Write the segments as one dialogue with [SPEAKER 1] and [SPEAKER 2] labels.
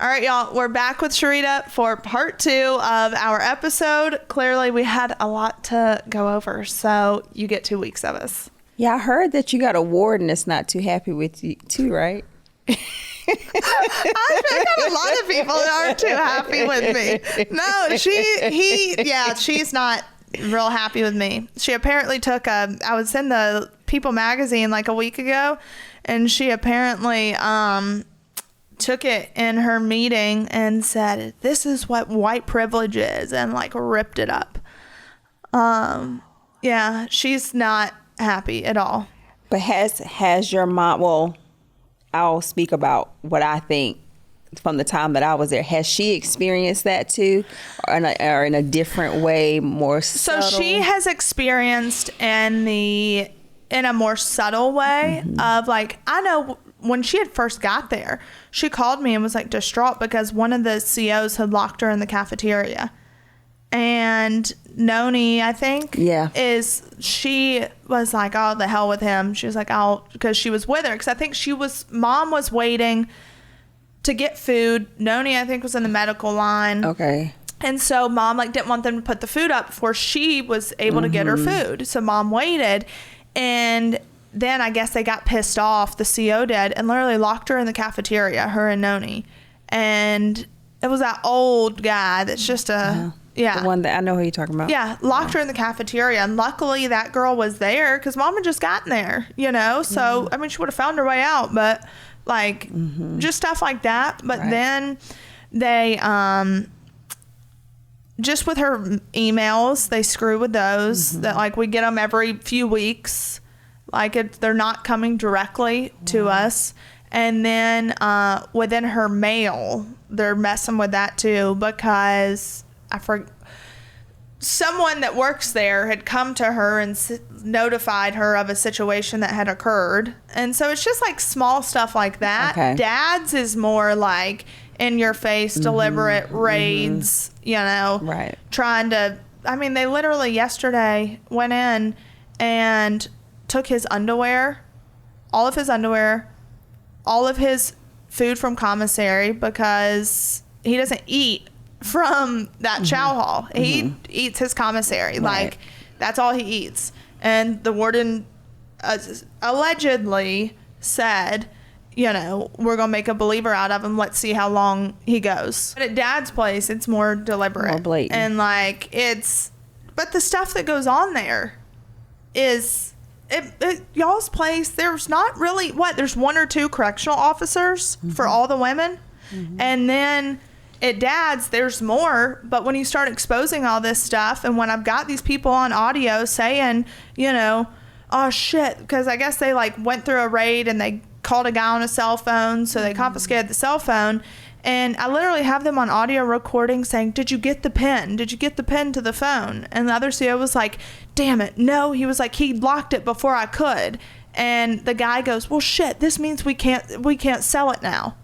[SPEAKER 1] All right, y'all, we're back with Sharita for part 2 of our episode. Clearly, we had a lot to go over, so you get 2 weeks of us.
[SPEAKER 2] Yeah, I heard that you got a warden that's not too happy with you too, right?
[SPEAKER 1] I got a lot of people that aren't too happy with me. No, she's not real happy with me. She apparently took I was in the People magazine like a week ago, and she apparently took it in her meeting and said, "This is what white privilege is," and like ripped it up. Yeah, she's not happy at all.
[SPEAKER 2] But has your mom, well, I'll speak about what I think from the time that I was there. Has she experienced that too, or in a different way, more subtle?
[SPEAKER 1] So she has experienced in a more subtle way of like, I know when she had first got there, she called me and was like distraught because one of the COs had locked her in the cafeteria. And Noni, I think, she was like, oh, the hell with him. She was like, because she was with her. Because I think mom was waiting to get food. Noni, I think, was in the medical line.
[SPEAKER 2] Okay.
[SPEAKER 1] And so mom like didn't want them to put the food up before she was able to get her food. So mom waited. And then I guess they got pissed off, the CO did, and literally locked her in the cafeteria, her and Noni. And it was that old guy that's just the one that I know who you're talking about. Yeah, locked her in the cafeteria. And luckily that girl was there because mom had just gotten there, So, I mean, she would have found her way out, but like just stuff like that. But then they, just with her emails, they screw with those that like we get them every few weeks. Like they're not coming directly to us. And then within her mail, they're messing with that too because someone that works there had come to her and notified her of a situation that had occurred. And so it's just like small stuff like that. Okay. Dad's is more like in your face, deliberate raids, trying to, I mean, they literally yesterday went in and took his underwear, all of his underwear, all of his food from commissary because he doesn't eat from that chow hall. He eats his commissary. Like, that's all he eats. And the warden allegedly said, we're going to make a believer out of him. Let's see how long he goes. But at Dad's place, it's more deliberate.
[SPEAKER 2] More blatant.
[SPEAKER 1] And, like, but the stuff that goes on there is... y'all's place, there's not really there's 1 or 2 correctional officers for all the women, and then at Dad's there's more. But when you start exposing all this stuff, and when I've got these people on audio saying, oh shit, because I guess they like went through a raid and they called a guy on a cell phone, so they confiscated the cell phone. And I literally have them on audio recording saying, did you get the pin? Did you get the pin to the phone? And the other CO was like, damn it, no. He was like, he locked it before I could. And the guy goes, well, shit, this means we can't sell it now.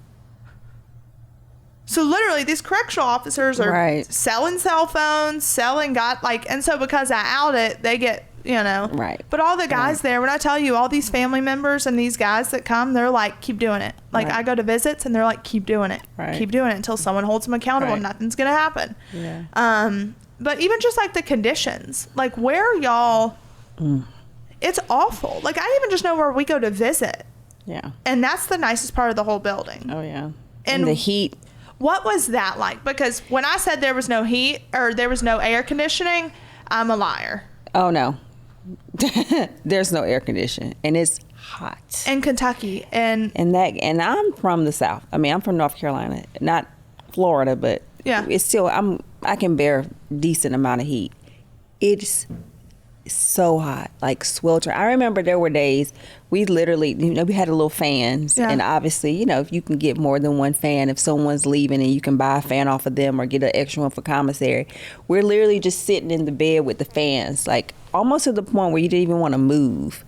[SPEAKER 1] So literally these correctional officers are selling cell phones, and so because I out it, they get, But all the guys there, when I tell you, all these family members and these guys that come, they're like, keep doing it. Like I go to visits and they're like, keep doing it. Keep doing it until someone holds them accountable. Nothing's going to happen. Yeah. But even just like the conditions, like where y'all, it's awful. Like I even just know where we go to visit. Yeah. And that's the nicest part of the whole building.
[SPEAKER 2] Oh yeah. And the heat.
[SPEAKER 1] What was that like? Because when I said there was no heat or there was no air conditioning, I'm a liar.
[SPEAKER 2] Oh no. There's no air conditioning and it's hot
[SPEAKER 1] in Kentucky and
[SPEAKER 2] I'm from the South. I mean, I'm from North Carolina, not Florida, but it's still I can bear decent amount of heat. It's so hot, like sweltering. I remember there were days we literally, we had a little fans, and obviously, if you can get more than one fan, if someone's leaving and you can buy a fan off of them or get an extra one for commissary, we're literally just sitting in the bed with the fans, like almost to the point where you didn't even want to move.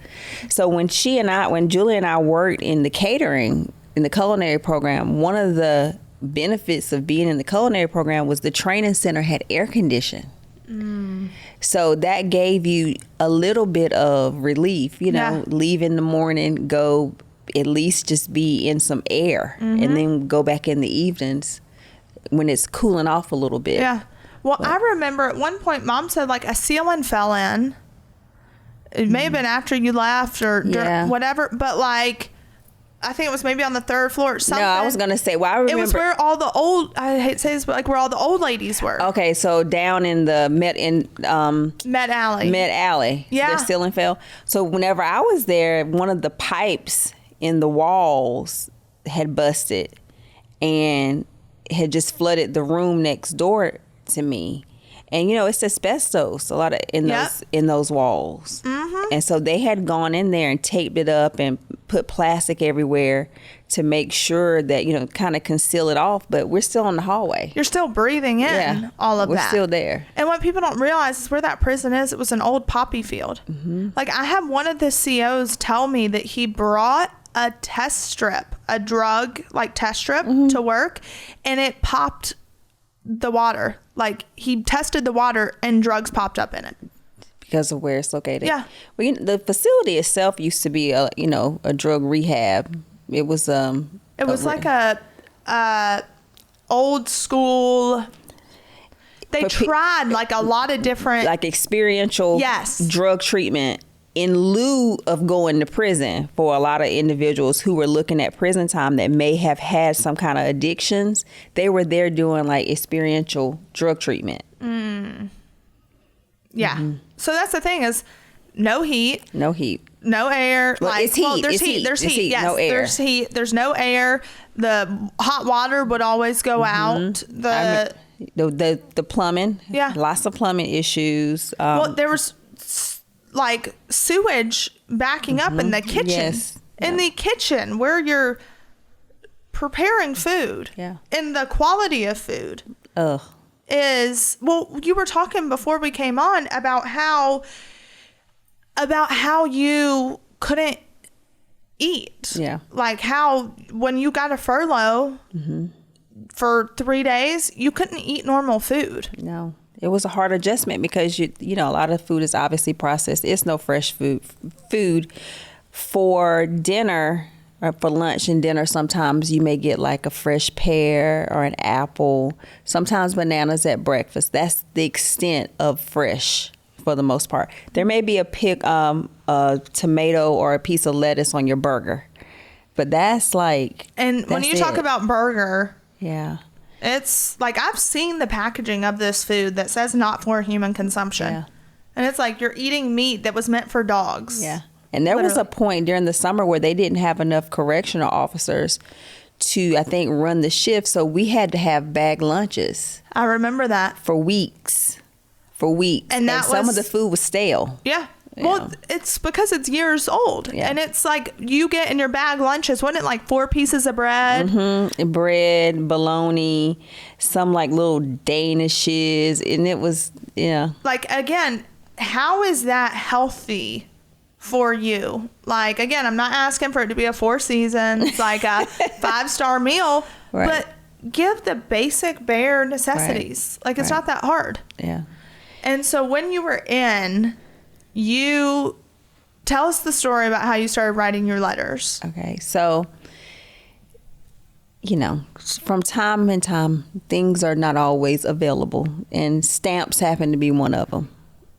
[SPEAKER 2] So when Julie and I worked in the catering, in the culinary program, one of the benefits of being in the culinary program was the training center had air conditioning. So that gave you a little bit of relief, leave in the morning, go at least just be in some air and then go back in the evenings when it's cooling off a little bit.
[SPEAKER 1] Yeah. Well, I remember at one point Mom said like a ceiling fell in. It may have been after you left or whatever, but like I think it was maybe on the third floor or something.
[SPEAKER 2] No, I was going to say, well, I remember.
[SPEAKER 1] It was where all the old, I hate to say this, but like where all the old ladies were.
[SPEAKER 2] Okay, so down in the Met
[SPEAKER 1] Alley.
[SPEAKER 2] Met Alley.
[SPEAKER 1] Yeah.
[SPEAKER 2] Their ceiling fell. So whenever I was there, one of the pipes in the walls had busted and had just flooded the room next door to me. And it's asbestos a lot of in those walls. And so they had gone in there and taped it up and put plastic everywhere to make sure that kind of conceal it off, but we're still in the hallway.
[SPEAKER 1] You're still breathing in all of that.
[SPEAKER 2] We're still there.
[SPEAKER 1] And what people don't realize is where that prison is, it was an old poppy field. Like I had one of the COs tell me that he brought a test strip, a drug like test strip to work, and it popped the water. Like he tested the water and drugs popped up in it
[SPEAKER 2] because of where it's located.
[SPEAKER 1] Yeah.
[SPEAKER 2] Well, the facility itself used to be a drug rehab. It was
[SPEAKER 1] like a old school. They tried like a lot of different
[SPEAKER 2] like experiential drug treatment in lieu of going to prison for a lot of individuals who were looking at prison time that may have had some kind of addictions. They were there doing like experiential drug treatment.
[SPEAKER 1] Yeah. So that's the thing is no heat.
[SPEAKER 2] No heat.
[SPEAKER 1] No air.
[SPEAKER 2] Well, it's heat.
[SPEAKER 1] Well, there's
[SPEAKER 2] it's
[SPEAKER 1] heat. There's
[SPEAKER 2] it's
[SPEAKER 1] heat. Yes,
[SPEAKER 2] no air.
[SPEAKER 1] There's heat. There's no air. The hot water would always go out.
[SPEAKER 2] The plumbing.
[SPEAKER 1] Yeah.
[SPEAKER 2] Lots of plumbing issues.
[SPEAKER 1] Well, there was like sewage backing up in the kitchen.
[SPEAKER 2] Yes.
[SPEAKER 1] In the kitchen where you're preparing food.
[SPEAKER 2] Yeah.
[SPEAKER 1] And the quality of food.
[SPEAKER 2] Ugh.
[SPEAKER 1] Is, well, you were talking before we came on about how you couldn't eat.
[SPEAKER 2] Yeah.
[SPEAKER 1] Like how when you got a furlough for 3 days, you couldn't eat normal food.
[SPEAKER 2] No. It was a hard adjustment because a lot of food is obviously processed. It's no fresh food for dinner or for lunch and dinner. Sometimes you may get like a fresh pear or an apple, sometimes bananas at breakfast. That's the extent of fresh for the most part. There may be a tomato or a piece of lettuce on your burger, but that's like,
[SPEAKER 1] and when you talk about burger,
[SPEAKER 2] yeah,
[SPEAKER 1] it's like I've seen the packaging of this food that says not for human consumption.
[SPEAKER 2] Yeah.
[SPEAKER 1] And it's like you're eating meat that was meant for dogs.
[SPEAKER 2] Yeah. And there was a point during the summer where they didn't have enough correctional officers to, I think, run the shift. So we had to have bag lunches.
[SPEAKER 1] I remember that.
[SPEAKER 2] For weeks. And some of the food was stale.
[SPEAKER 1] Yeah. Well, it's because it's years old.
[SPEAKER 2] Yeah.
[SPEAKER 1] And it's like you get in your bag lunches, wasn't it like 4 pieces of bread?
[SPEAKER 2] Bread, bologna, some like little danishes. And it was,
[SPEAKER 1] Like, again, how is that healthy for you? Like, again, I'm not asking for it to be a 4 seasons, like a 5-star meal, but give the basic bare necessities. Like, it's not that hard.
[SPEAKER 2] Yeah.
[SPEAKER 1] And so when you were in, you tell us the story about how you started writing your letters.
[SPEAKER 2] Okay. So, from time to time, things are not always available, and stamps happen to be one of them.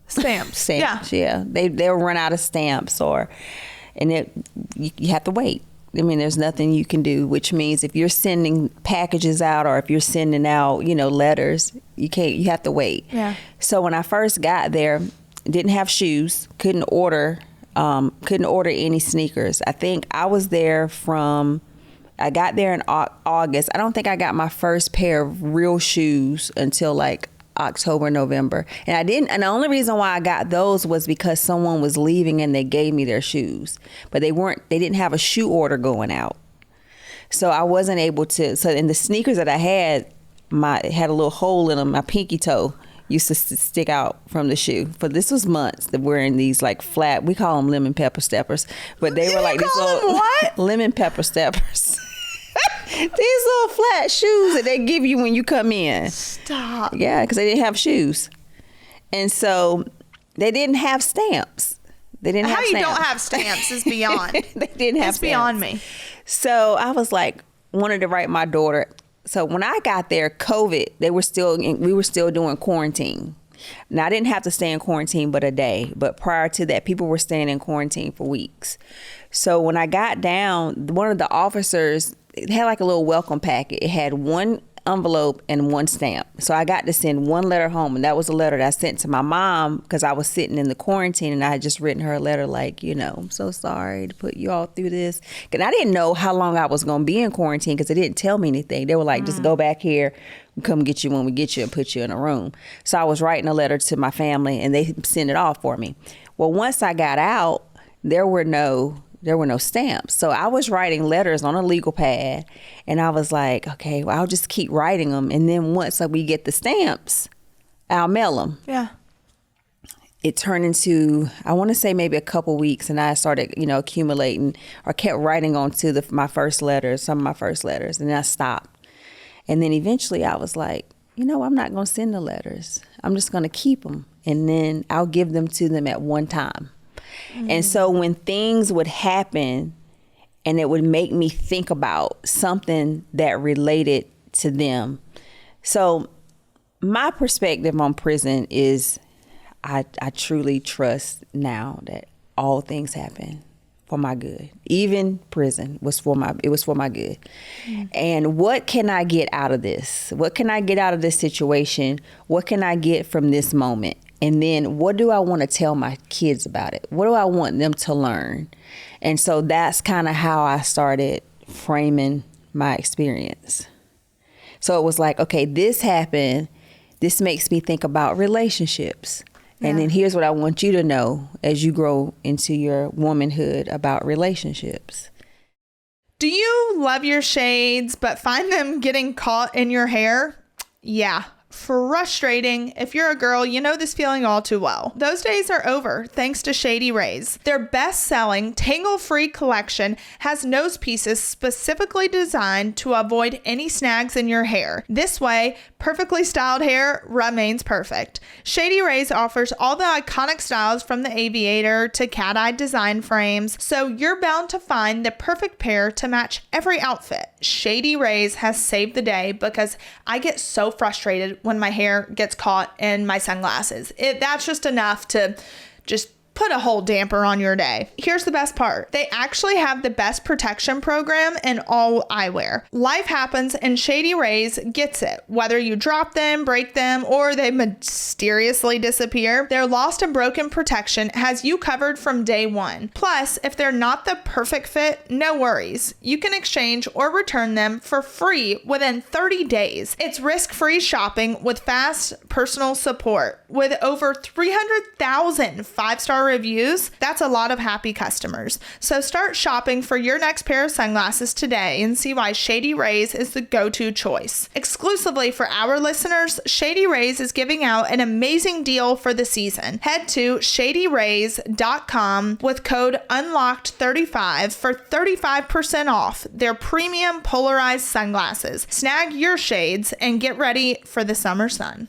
[SPEAKER 1] Stamps.
[SPEAKER 2] Yeah. They'll run out of stamps, you have to wait. I mean, there's nothing you can do, which means if you're sending packages out or if you're sending out, letters, you have to wait.
[SPEAKER 1] Yeah.
[SPEAKER 2] So when I first got there, didn't have shoes, couldn't order any sneakers. I think I was there I got there in August. I don't think I got my first pair of real shoes until like October, November. And the only reason why I got those was because someone was leaving and they gave me their shoes, but they didn't have a shoe order going out. So I wasn't able to, in the sneakers that I had, had a little hole in them. My pinky toe used to stick out from the shoe. But this was months of wearing these like flat, we call them lemon pepper steppers, but they were like these little lemon pepper steppers. These little flat shoes that they give you when you come in.
[SPEAKER 1] Stop.
[SPEAKER 2] Yeah, because they didn't have shoes. And so they didn't have stamps. They didn't have
[SPEAKER 1] How
[SPEAKER 2] stamps.
[SPEAKER 1] you don't have stamps is beyond.
[SPEAKER 2] They didn't have
[SPEAKER 1] It's beyond
[SPEAKER 2] stamps.
[SPEAKER 1] me.
[SPEAKER 2] So I was like, wanted to write my daughter. So when I got there, COVID, we were still doing quarantine. Now, I didn't have to stay in quarantine but a day. But prior to that, people were staying in quarantine for weeks. So when I got down, one of the officers, it had like a little welcome packet. It had one envelope and one stamp. So I got to send one letter home, and that was a letter that I sent to my mom because I was sitting in the quarantine, and I had just written her a letter like, I'm so sorry to put you all through this. Because I didn't know how long I was going to be in quarantine because they didn't tell me anything. They were like, just go back here, come get you when we get you and put you in a room. So I was writing a letter to my family, and they sent it off for me. Well, once I got out, there were no stamps. So I was writing letters on a legal pad, and I was like, okay, well, I'll just keep writing them. And then once we get the stamps, I'll mail them.
[SPEAKER 1] Yeah.
[SPEAKER 2] It turned into, I want to say maybe a couple weeks, and I started, accumulating or kept writing on to some of my first letters, and then I stopped. And then eventually I was like, I'm not going to send the letters. I'm just going to keep them, and then I'll give them to them at one time. And so when things would happen and it would make me think about something that related to them. So my perspective on prison is I truly trust now that all things happen for my good. Even prison was for my good. And what can I get out of this? What can I get out of this situation? What can I get from this moment? And then what do I want to tell my kids about it? What do I want them to learn? And so that's kind of how I started framing my experience. So it was like, okay, this happened. This makes me think about relationships. Yeah. And then here's what I want you to know as you grow into your womanhood about relationships.
[SPEAKER 1] Do you love your shades but find them getting caught in your hair? Yeah. Frustrating. If you're a girl, you know this feeling all too well. Those days are over thanks to Shady Rays. Their best-selling tangle-free collection has nose pieces specifically designed to avoid any snags in your hair. This way, perfectly styled hair remains perfect. Shady Rays offers all the iconic styles from the aviator to cat-eye design frames, so you're bound to find the perfect pair to match every outfit. Shady Rays has saved the day because I get so frustrated when my hair gets caught in my sunglasses. That's just enough to just put a whole damper on your day. Here's the best part. They actually have the best protection program in all eyewear. Life happens and Shady Rays gets it. Whether you drop them, break them, or they mysteriously disappear, their lost and broken protection has you covered from day one. Plus, if they're not the perfect fit, no worries. You can exchange or return them for free within 30 days. It's risk-free shopping with fast personal support. With over 300,000 five-star reviews, that's a lot of happy customers. So start shopping for your next pair of sunglasses today and see why Shady Rays is the go-to choice. Exclusively for our listeners, Shady Rays is giving out an amazing deal for the season. Head to shadyrays.com with code UNLOCKED35 for 35% off their premium polarized sunglasses. Snag your shades and get ready for the summer sun.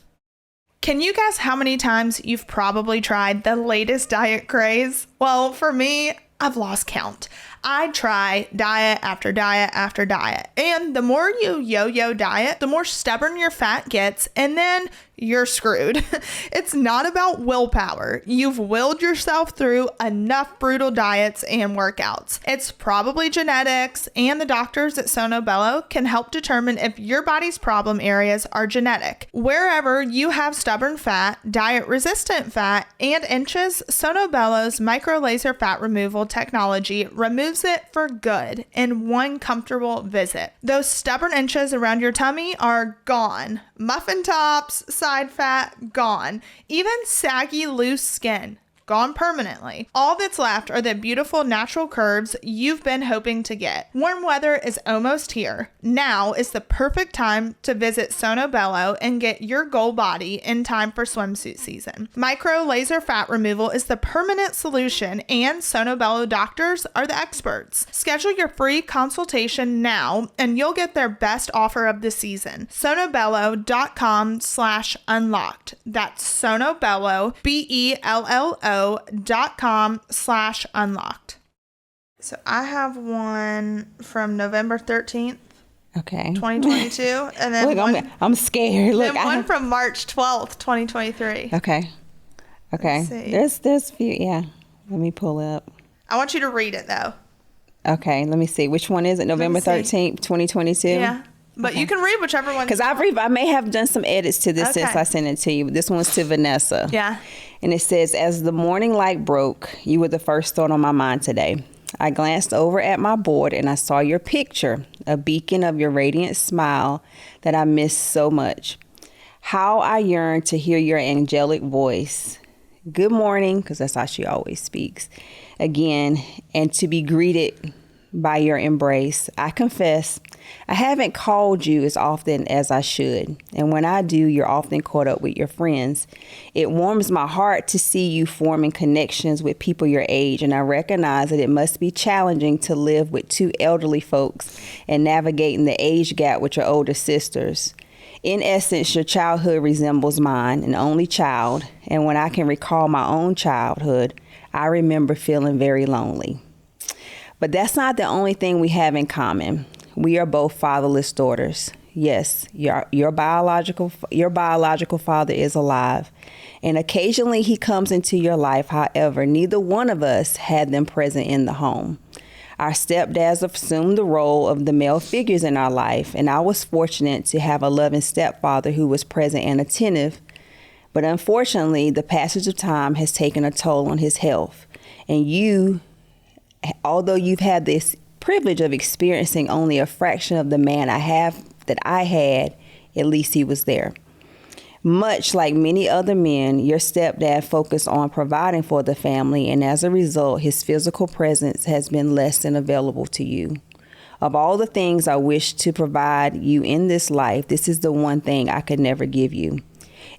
[SPEAKER 1] Can you guess how many times you've probably tried the latest diet craze? Well, for me, I've lost count. I try diet after diet after diet. And the more you yo-yo diet, the more stubborn your fat gets, and then you're screwed. It's not about willpower. You've willed yourself through enough brutal diets and workouts. It's probably genetics, and the doctors at Sono Bello can help determine if your body's problem areas are genetic. Wherever you have stubborn fat, diet-resistant fat, and inches, Sono Bello's micro laser fat removal technology removes it for good in one comfortable visit. Those stubborn inches around your tummy are gone. Muffin tops, side fat, gone. Even saggy, loose skin, gone permanently. All that's left are the beautiful natural curves you've been hoping to get. Warm weather is almost here. Now is the perfect time to visit Sono Bello and get your goal body in time for swimsuit season. Micro laser fat removal is the permanent solution, and Sono Bello doctors are the experts. Schedule your free consultation now and you'll get their best offer of the season. sonobello.com/unlocked. That's Sono Bello, BELLO hbo.com/unlocked. So I have one from November 13th.
[SPEAKER 2] Okay.
[SPEAKER 1] 2022. And then
[SPEAKER 2] look, I'm scared. Look,
[SPEAKER 1] then one from March 12th, 2023.
[SPEAKER 2] Okay. There's a few. Yeah. Let me pull up.
[SPEAKER 1] I want you to read it though.
[SPEAKER 2] Okay. Let me see. Which one is it? November 13th, 2022?
[SPEAKER 1] Yeah. But you can read whichever one.
[SPEAKER 2] Because I may have done some edits to this since I sent it to you. But this one's to Vanessa.
[SPEAKER 1] Yeah.
[SPEAKER 2] And it says, as the morning light broke, you were the first thought on my mind today. I glanced over at my board and I saw your picture, a beacon of your radiant smile that I miss so much. How I yearn to hear your angelic voice. Good morning, because that's how she always speaks. Again, and to be greeted by your embrace. I confess, I haven't called you as often as I should. And when I do, you're often caught up with your friends. It warms my heart to see you forming connections with people your age. And I recognize that it must be challenging to live with two elderly folks and navigating the age gap with your older sisters. In essence, your childhood resembles mine, an only child. And when I can recall my own childhood, I remember feeling very lonely. But that's not the only thing we have in common. We are both fatherless daughters. Yes, your biological father is alive, and occasionally he comes into your life. However, neither one of us had them present in the home. Our stepdads assumed the role of the male figures in our life, and I was fortunate to have a loving stepfather who was present and attentive. But unfortunately, the passage of time has taken a toll on his health, and although you've had this privilege of experiencing only a fraction of the man I had, at least he was there. Much like many other men, your stepdad focused on providing for the family, and as a result, his physical presence has been less than available to you. Of all the things I wish to provide you in this life, this is the one thing I could never give you.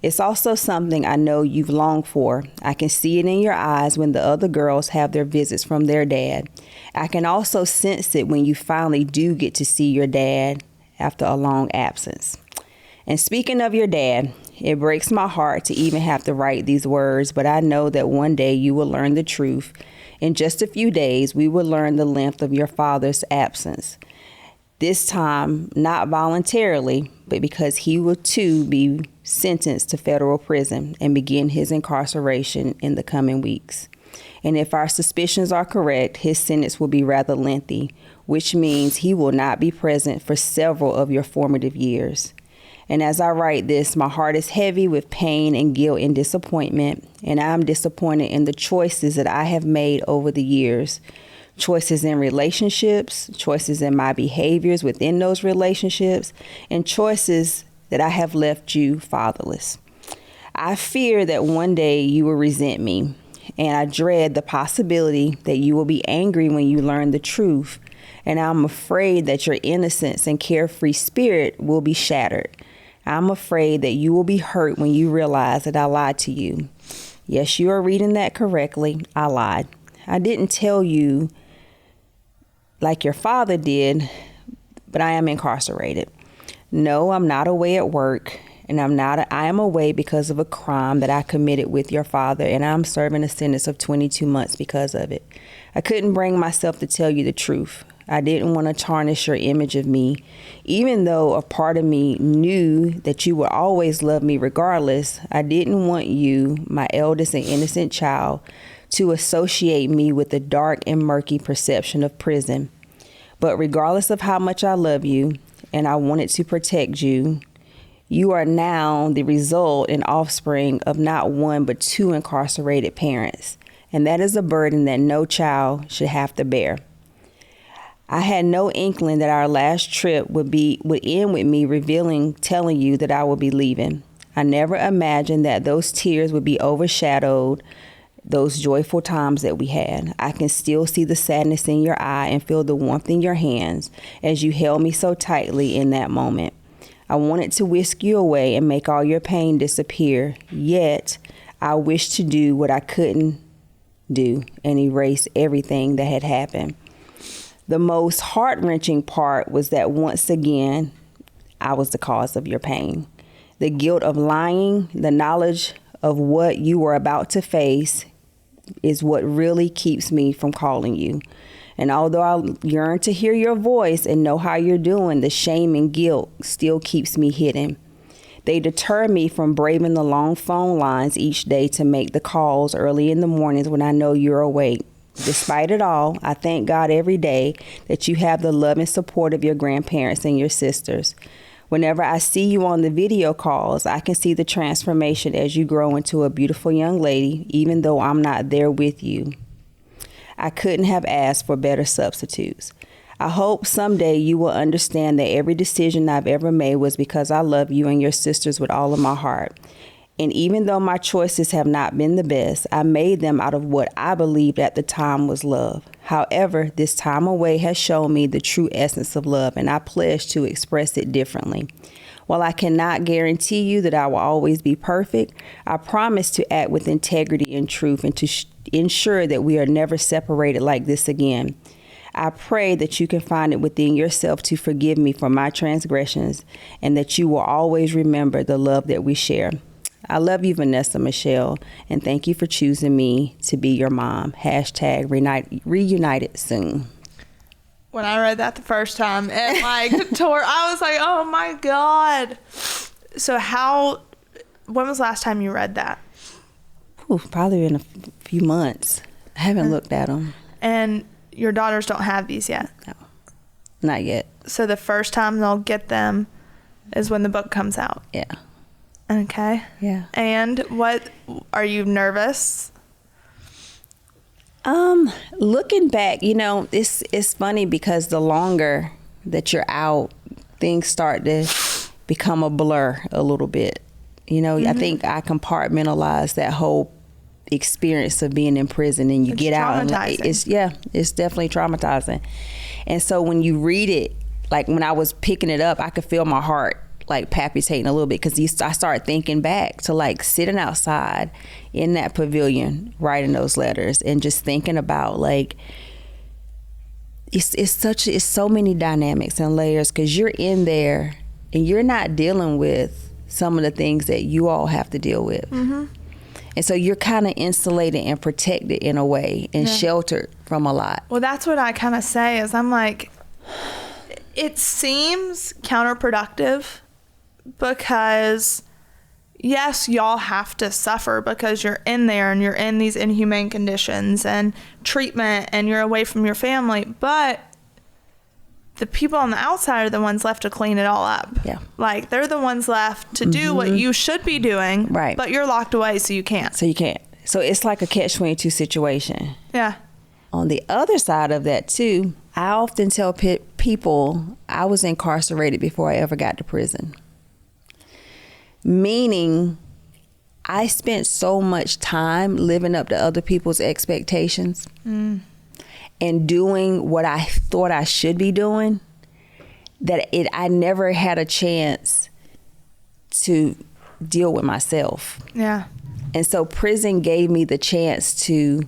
[SPEAKER 2] It's also something I know you've longed for. I can see it in your eyes when the other girls have their visits from their dad. I can also sense it when you finally do get to see your dad after a long absence. And speaking of your dad, it breaks my heart to even have to write these words, but I know that one day you will learn the truth. In just a few days, we will learn the length of your father's absence. This time, not voluntarily, but because he will too be sentenced to federal prison and begin his incarceration in the coming weeks. And if our suspicions are correct, his sentence will be rather lengthy, which means he will not be present for several of your formative years. And as I write this, my heart is heavy with pain and guilt and disappointment, and I'm disappointed in the choices that I have made over the years. Choices in relationships, choices in my behaviors within those relationships, and choices that I have left you fatherless. I fear that one day you will resent me, and I dread the possibility that you will be angry when you learn the truth, and I'm afraid that your innocence and carefree spirit will be shattered. I'm afraid that you will be hurt when you realize that I lied to you. Yes, you are reading that correctly. I lied. I didn't tell you like your father did, but I am incarcerated. No, I'm not away at work, and I am away because of a crime that I committed with your father, and I'm serving a sentence of 22 months because of it. I couldn't bring myself to tell you the truth. I didn't want to tarnish your image of me, even though a part of me knew that you would always love me regardless. I didn't want you, my eldest and innocent child, to associate me with the dark and murky perception of prison. But regardless of how much I love you and I wanted to protect you, you are now the result and offspring of not one but two incarcerated parents. And that is a burden that no child should have to bear. I had no inkling that our last trip would end with me telling you that I would be leaving. I never imagined that those tears would be overshadowed those joyful times that we had. I can still see the sadness in your eye and feel the warmth in your hands as you held me so tightly in that moment. I wanted to whisk you away and make all your pain disappear, yet I wished to do what I couldn't do and erase everything that had happened. The most heart-wrenching part was that once again, I was the cause of your pain. The guilt of lying, the knowledge of what you were about to face, is what really keeps me from calling you. And although I yearn to hear your voice and know how you're doing, the shame and guilt still keeps me hidden. They deter me from braving the long phone lines each day to make the calls early in the mornings when I know you're awake. Despite it all, I thank God every day that you have the love and support of your grandparents and your sisters. Whenever I see you on the video calls, I can see the transformation as you grow into a beautiful young lady, even though I'm not there with you. I couldn't have asked for better substitutes. I hope someday you will understand that every decision I've ever made was because I love you and your sisters with all of my heart. And even though my choices have not been the best, I made them out of what I believed at the time was love. However, this time away has shown me the true essence of love, and I pledge to express it differently. While I cannot guarantee you that I will always be perfect, I promise to act with integrity and truth and to ensure that we are never separated like this again. I pray that you can find it within yourself to forgive me for my transgressions and that you will always remember the love that we share. I love you, Vanessa Michelle, and thank you for choosing me to be your mom. Hashtag reunited soon.
[SPEAKER 1] When I read that the first time at my tour, I was like, oh my God. So when was the last time you read that?
[SPEAKER 2] Ooh, probably in a few months. I haven't looked at them.
[SPEAKER 1] And your daughters don't have these yet?
[SPEAKER 2] No, not yet.
[SPEAKER 1] So the first time they'll get them is when the book comes out?
[SPEAKER 2] Yeah.
[SPEAKER 1] Okay.
[SPEAKER 2] Yeah.
[SPEAKER 1] And what, are you nervous?
[SPEAKER 2] Looking back, it's funny because the longer that you're out, things start to become a blur a little bit. I think I compartmentalized that whole experience of being in prison, and you get out and it's definitely traumatizing. And so when you read it, like when I was picking it up, I could feel my heart like palpitating a little bit, because I started thinking back to like sitting outside in that pavilion writing those letters and just thinking about like it's so many dynamics and layers, because you're in there and you're not dealing with some of the things that you all have to deal with. Mm-hmm. And so you're kind of insulated and protected in a way and sheltered from a lot.
[SPEAKER 1] Well, that's what I kind of say is I'm like, it seems counterproductive because, yes, y'all have to suffer because you're in there and you're in these inhumane conditions and treatment and you're away from your family. But the people on the outside are the ones left to clean it all up. Yeah. Like, they're the ones left to do what you should be doing. Right. But you're locked away, so you can't.
[SPEAKER 2] So it's like a catch-22 situation.
[SPEAKER 1] Yeah.
[SPEAKER 2] On the other side of that, too, I often tell people I was incarcerated before I ever got to prison. Meaning, I spent so much time living up to other people's expectations and doing what I thought I should be doing that I never had a chance to deal with myself. Yeah. And so prison gave me the chance to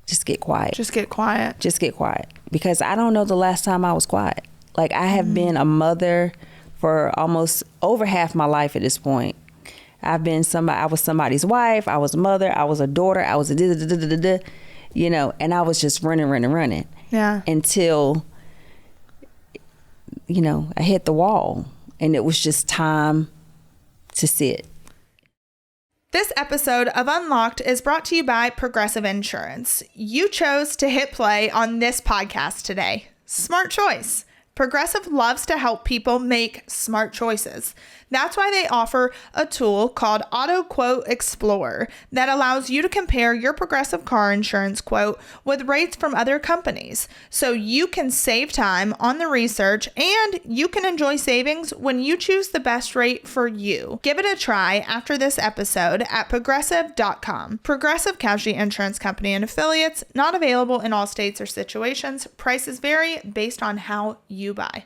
[SPEAKER 2] just get quiet.
[SPEAKER 1] Just get quiet.
[SPEAKER 2] Because I don't know the last time I was quiet. Like, I have been a mother for almost over half my life at this point. I was somebody's wife, I was a mother, I was a daughter, I was and I was just running. Yeah. Until, I hit the wall and it was just time to sit.
[SPEAKER 1] This episode of Unlocked is brought to you by Progressive Insurance. You chose to hit play on this podcast today. Smart choice. Progressive loves to help people make smart choices. That's why they offer a tool called Auto Quote Explorer that allows you to compare your Progressive car insurance quote with rates from other companies. So you can save time on the research and you can enjoy savings when you choose the best rate for you. Give it a try after this episode at progressive.com. Progressive Casualty Insurance Company and affiliates, not available in all states or situations. Prices vary based on how you buy.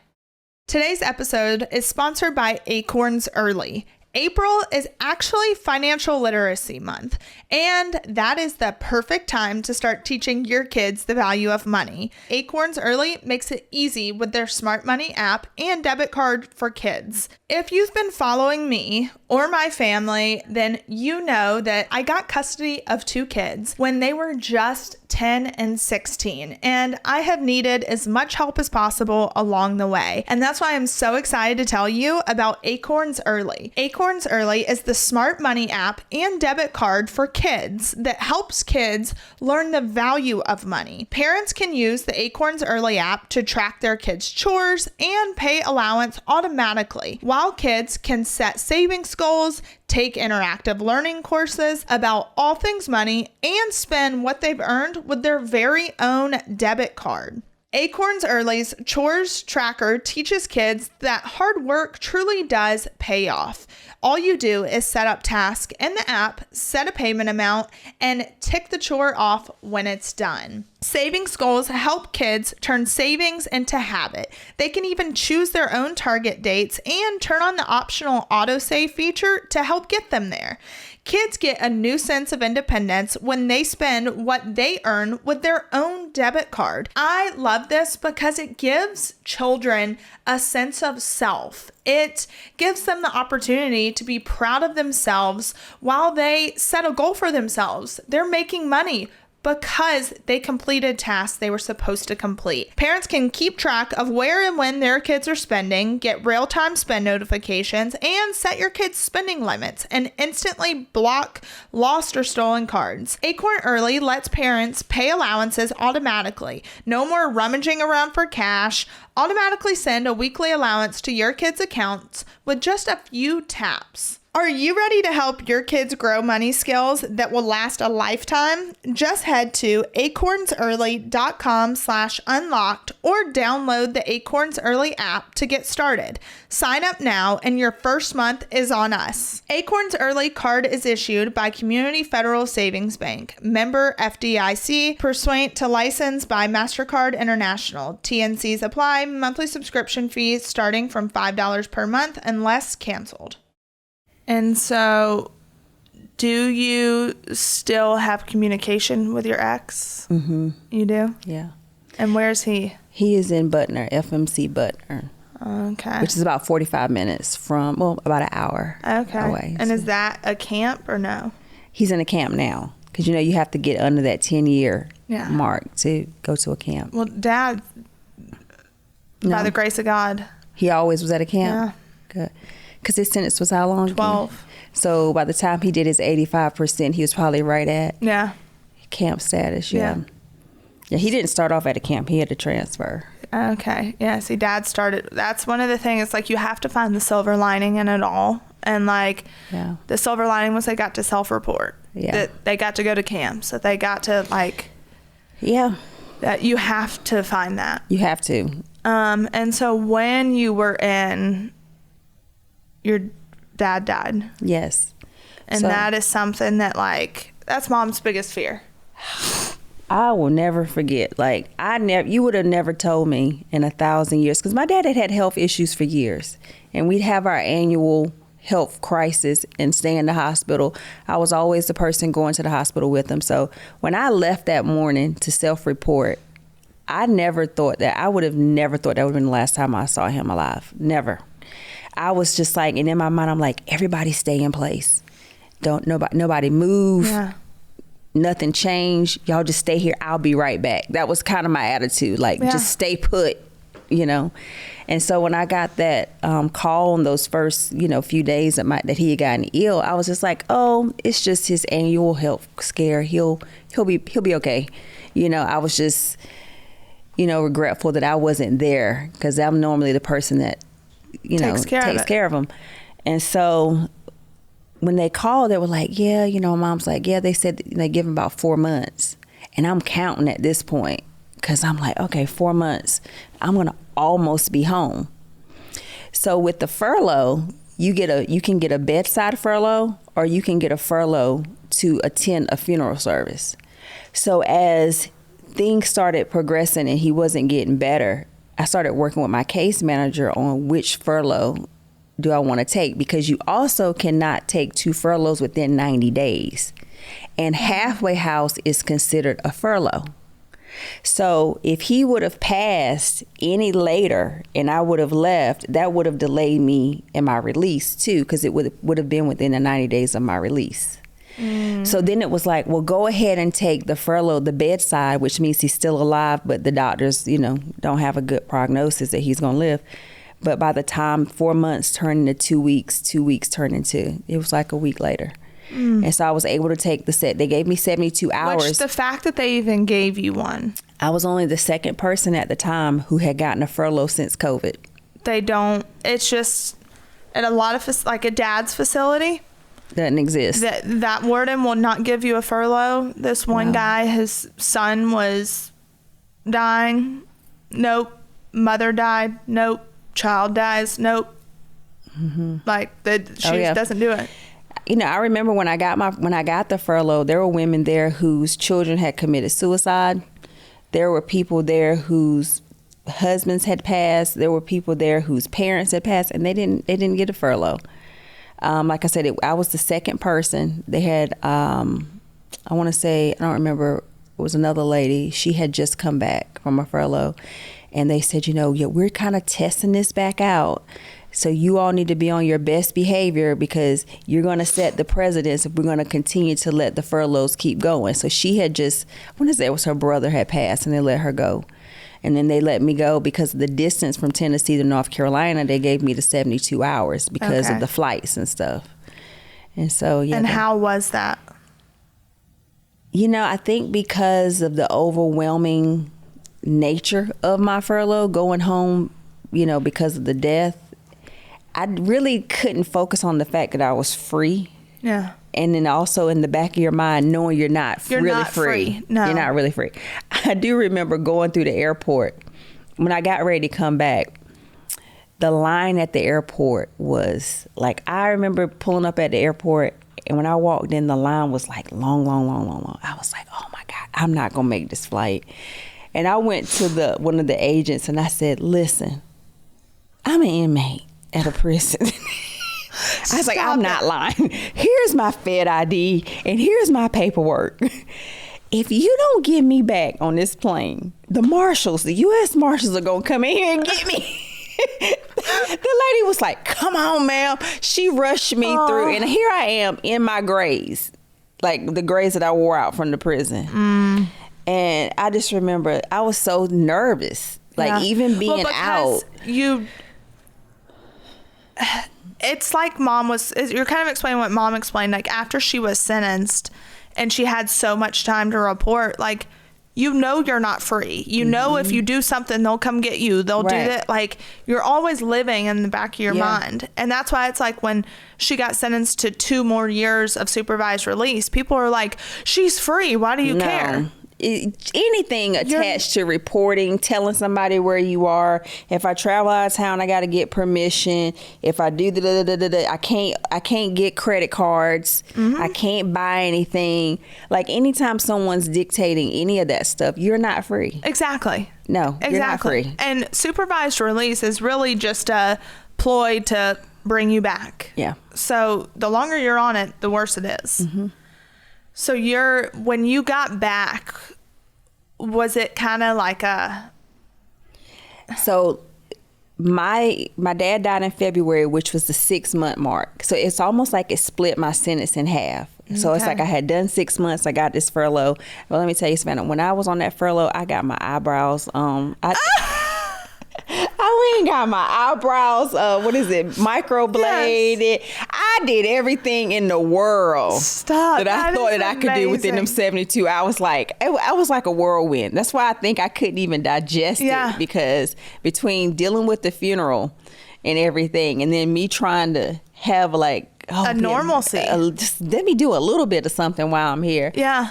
[SPEAKER 1] Today's episode is sponsored by Acorns Early. April is actually Financial Literacy Month, and that is the perfect time to start teaching your kids the value of money. Acorns Early makes it easy with their Smart Money app and debit card for kids. If you've been following me or my family, then you know that I got custody of 2 kids when they were just 10 and 16, and I have needed as much help as possible along the way. And that's why I'm so excited to tell you about Acorns Early. Acorns Early is the Smart Money app and debit card for kids that helps kids learn the value of money. Parents can use the Acorns Early app to track their kids' chores and pay allowance automatically, while kids can set savings goals, take interactive learning courses about all things money, and spend what they've earned with their very own debit card. Acorns Early's Chores Tracker teaches kids that hard work truly does pay off. All you do is set up tasks in the app, set a payment amount, and tick the chore off when it's done. Savings goals help kids turn savings into habit. They can even choose their own target dates and turn on the optional autosave feature to help get them there. Kids get a new sense of independence when they spend what they earn with their own debit card. I love this because it gives children a sense of self. It gives them the opportunity to be proud of themselves while they set a goal for themselves. They're making money because they completed tasks they were supposed to complete. Parents can keep track of where and when their kids are spending, get real-time spend notifications, and set your kids' spending limits and instantly block lost or stolen cards. Acorn Early lets parents pay allowances automatically. No more rummaging around for cash. Automatically send a weekly allowance to your kids' accounts with just a few taps. Are you ready to help your kids grow money skills that will last a lifetime? Just head to acornsearly.com/unlocked or download the Acorns Early app to get started. Sign up now and your first month is on us. Acorns Early card is issued by Community Federal Savings Bank, member FDIC, pursuant to license by MasterCard International. TNCs apply. Monthly subscription fees starting from $5 per month unless canceled. And so, do you still have communication with your ex?
[SPEAKER 2] Mm-hmm.
[SPEAKER 1] You do?
[SPEAKER 2] Yeah.
[SPEAKER 1] And where's he?
[SPEAKER 2] He is in Butner, FMC Butner.
[SPEAKER 1] Okay.
[SPEAKER 2] Which is about 45 minutes from, about an hour away.
[SPEAKER 1] And is that a camp or no?
[SPEAKER 2] He's in a camp now. Because, you have to get under that 10-year mark to go to a camp.
[SPEAKER 1] Well, Dad, by the grace of God.
[SPEAKER 2] He always was at a camp?
[SPEAKER 1] Yeah.
[SPEAKER 2] Good. Because his sentence was how long?
[SPEAKER 1] 12.
[SPEAKER 2] So by the time he did his 85%, he was probably right at camp status. Yeah. He didn't start off at a camp. He had to transfer.
[SPEAKER 1] Okay. Yeah. See, Dad started. That's one of the things. It's like you have to find the silver lining in it all. And the silver lining was they got to self-report. Yeah. That they got to go to camps. That they got to that you have to find that. You have to. And so when you were in, your dad died.
[SPEAKER 2] Yes.
[SPEAKER 1] And that is something that that's Mom's biggest fear.
[SPEAKER 2] I will never forget. You would have never told me in 1,000 years, because my dad had health issues for years, and we'd have our annual health crisis and stay in the hospital. I was always the person going to the hospital with him. So when I left that morning to self-report, I would have never thought that would have been the last time I saw him alive. Never. I was just and in my mind, I'm like, everybody stay in place. Nobody move. Yeah. Nothing change. Y'all just stay here. I'll be right back. That was kind of my attitude. Just stay put, And so when I got that call on those first, few days that he had gotten ill, I was just like, oh, it's just his annual health scare. He'll be okay. I was just, regretful that I wasn't there, because I'm normally the person that takes care of them. And so when they called, they were like, Mom's like, they said they give him about 4 months. And I'm counting at this point, because I'm like, okay, 4 months, I'm going to almost be home. So with the furlough, you can get a bedside furlough, or you can get a furlough to attend a funeral service. So as things started progressing and he wasn't getting better, I started working with my case manager on which furlough do I want to take? Because you also cannot take 2 furloughs within 90 days. And halfway house is considered a furlough. So if he would have passed any later and I would have left, that would have delayed me in my release too, because it would have been within the 90 days of my release. So then it was like, well, go ahead and take the furlough, the bedside, which means he's still alive, but the doctors, don't have a good prognosis that he's going to live. But by the time 4 months turned into 2 weeks, 2 weeks turned into, it was like a week later. And so I was able to take they gave me 72 hours.
[SPEAKER 1] Which, the fact that they even gave you one.
[SPEAKER 2] I was only the second person at the time who had gotten a furlough since COVID.
[SPEAKER 1] It's just at a lot of, like a dad's facility.
[SPEAKER 2] Doesn't exist.
[SPEAKER 1] That warden will not give you a furlough. This one guy, his son was dying. Nope. Mother died. Nope. Child dies. Nope. Like, she doesn't do it.
[SPEAKER 2] I remember when I got the furlough, there were women there whose children had committed suicide. There were people there whose husbands had passed. There were people there whose parents had passed, and they didn't get a furlough. Like I said, I was the second person. They had, I want to say, I don't remember, it was another lady. She had just come back from a furlough, and they said, we're kind of testing this back out. So you all need to be on your best behavior because you're going to set the precedence if we're going to continue to let the furloughs keep going. So she had just, I want to say it was her brother had passed, and they let her go. And then they let me go because of the distance from Tennessee to North Carolina. They gave me the 72 hours because of the flights and stuff. And so,
[SPEAKER 1] And how was that?
[SPEAKER 2] I think because of the overwhelming nature of my furlough, going home, because of the death, I really couldn't focus on the fact that I was free.
[SPEAKER 1] Yeah.
[SPEAKER 2] And then also in the back of your mind, knowing you're not really free.
[SPEAKER 1] No.
[SPEAKER 2] You're not really free. I do remember going through the airport. When I got ready to come back, the line at the airport was like, I remember pulling up at the airport, and when I walked in, the line was like long. I was like, oh my God, I'm not going to make this flight. And I went to one of the agents and I said, listen, I'm an inmate at a prison. I was like, I'm not lying. Here's my Fed ID and here's my paperwork. If you don't get me back on this plane, the U.S. Marshals are going to come in here and get me. The lady was like, come on, ma'am. She rushed me through. And here I am in my grays, like the grays that I wore out from the prison. And I just remember I was so nervous, even being out.
[SPEAKER 1] It's like you're kind of explaining what mom explained, like after she was sentenced and she had so much time to report, like, you're not free. If you do something, they'll come get you. They'll do that. Like, you're always living in the back of your mind. And that's why it's like when she got sentenced to 2 more years of supervised release, people are like, she's free. Why do you care?
[SPEAKER 2] Anything attached to reporting, telling somebody where you are. If I travel out of town, I got to get permission. If I do I can't get credit cards. I can't buy anything. Like, anytime someone's dictating any of that stuff, you're not free.
[SPEAKER 1] Exactly.
[SPEAKER 2] No, you're not free.
[SPEAKER 1] And supervised release is really just a ploy to bring you back.
[SPEAKER 2] Yeah.
[SPEAKER 1] So the longer you're on it, the worse it is. So when you got back, was it kind of like
[SPEAKER 2] So my dad died in February, which was the 6-month mark. So it's almost like it split my sentence in half. So it's like I had done 6 months. I got this furlough. Well, let me tell you, Savannah, when I was on that furlough, I got my eyebrows. I went and got my eyebrows, microbladed. Yes. I did everything in the world that I thought that I could do within them 72 hours. I was like a whirlwind. That's why I think I couldn't even digest it, because between dealing with the funeral and everything, and then me trying to have a normalcy. Just let me do a little bit of something while I'm here.
[SPEAKER 1] Yeah.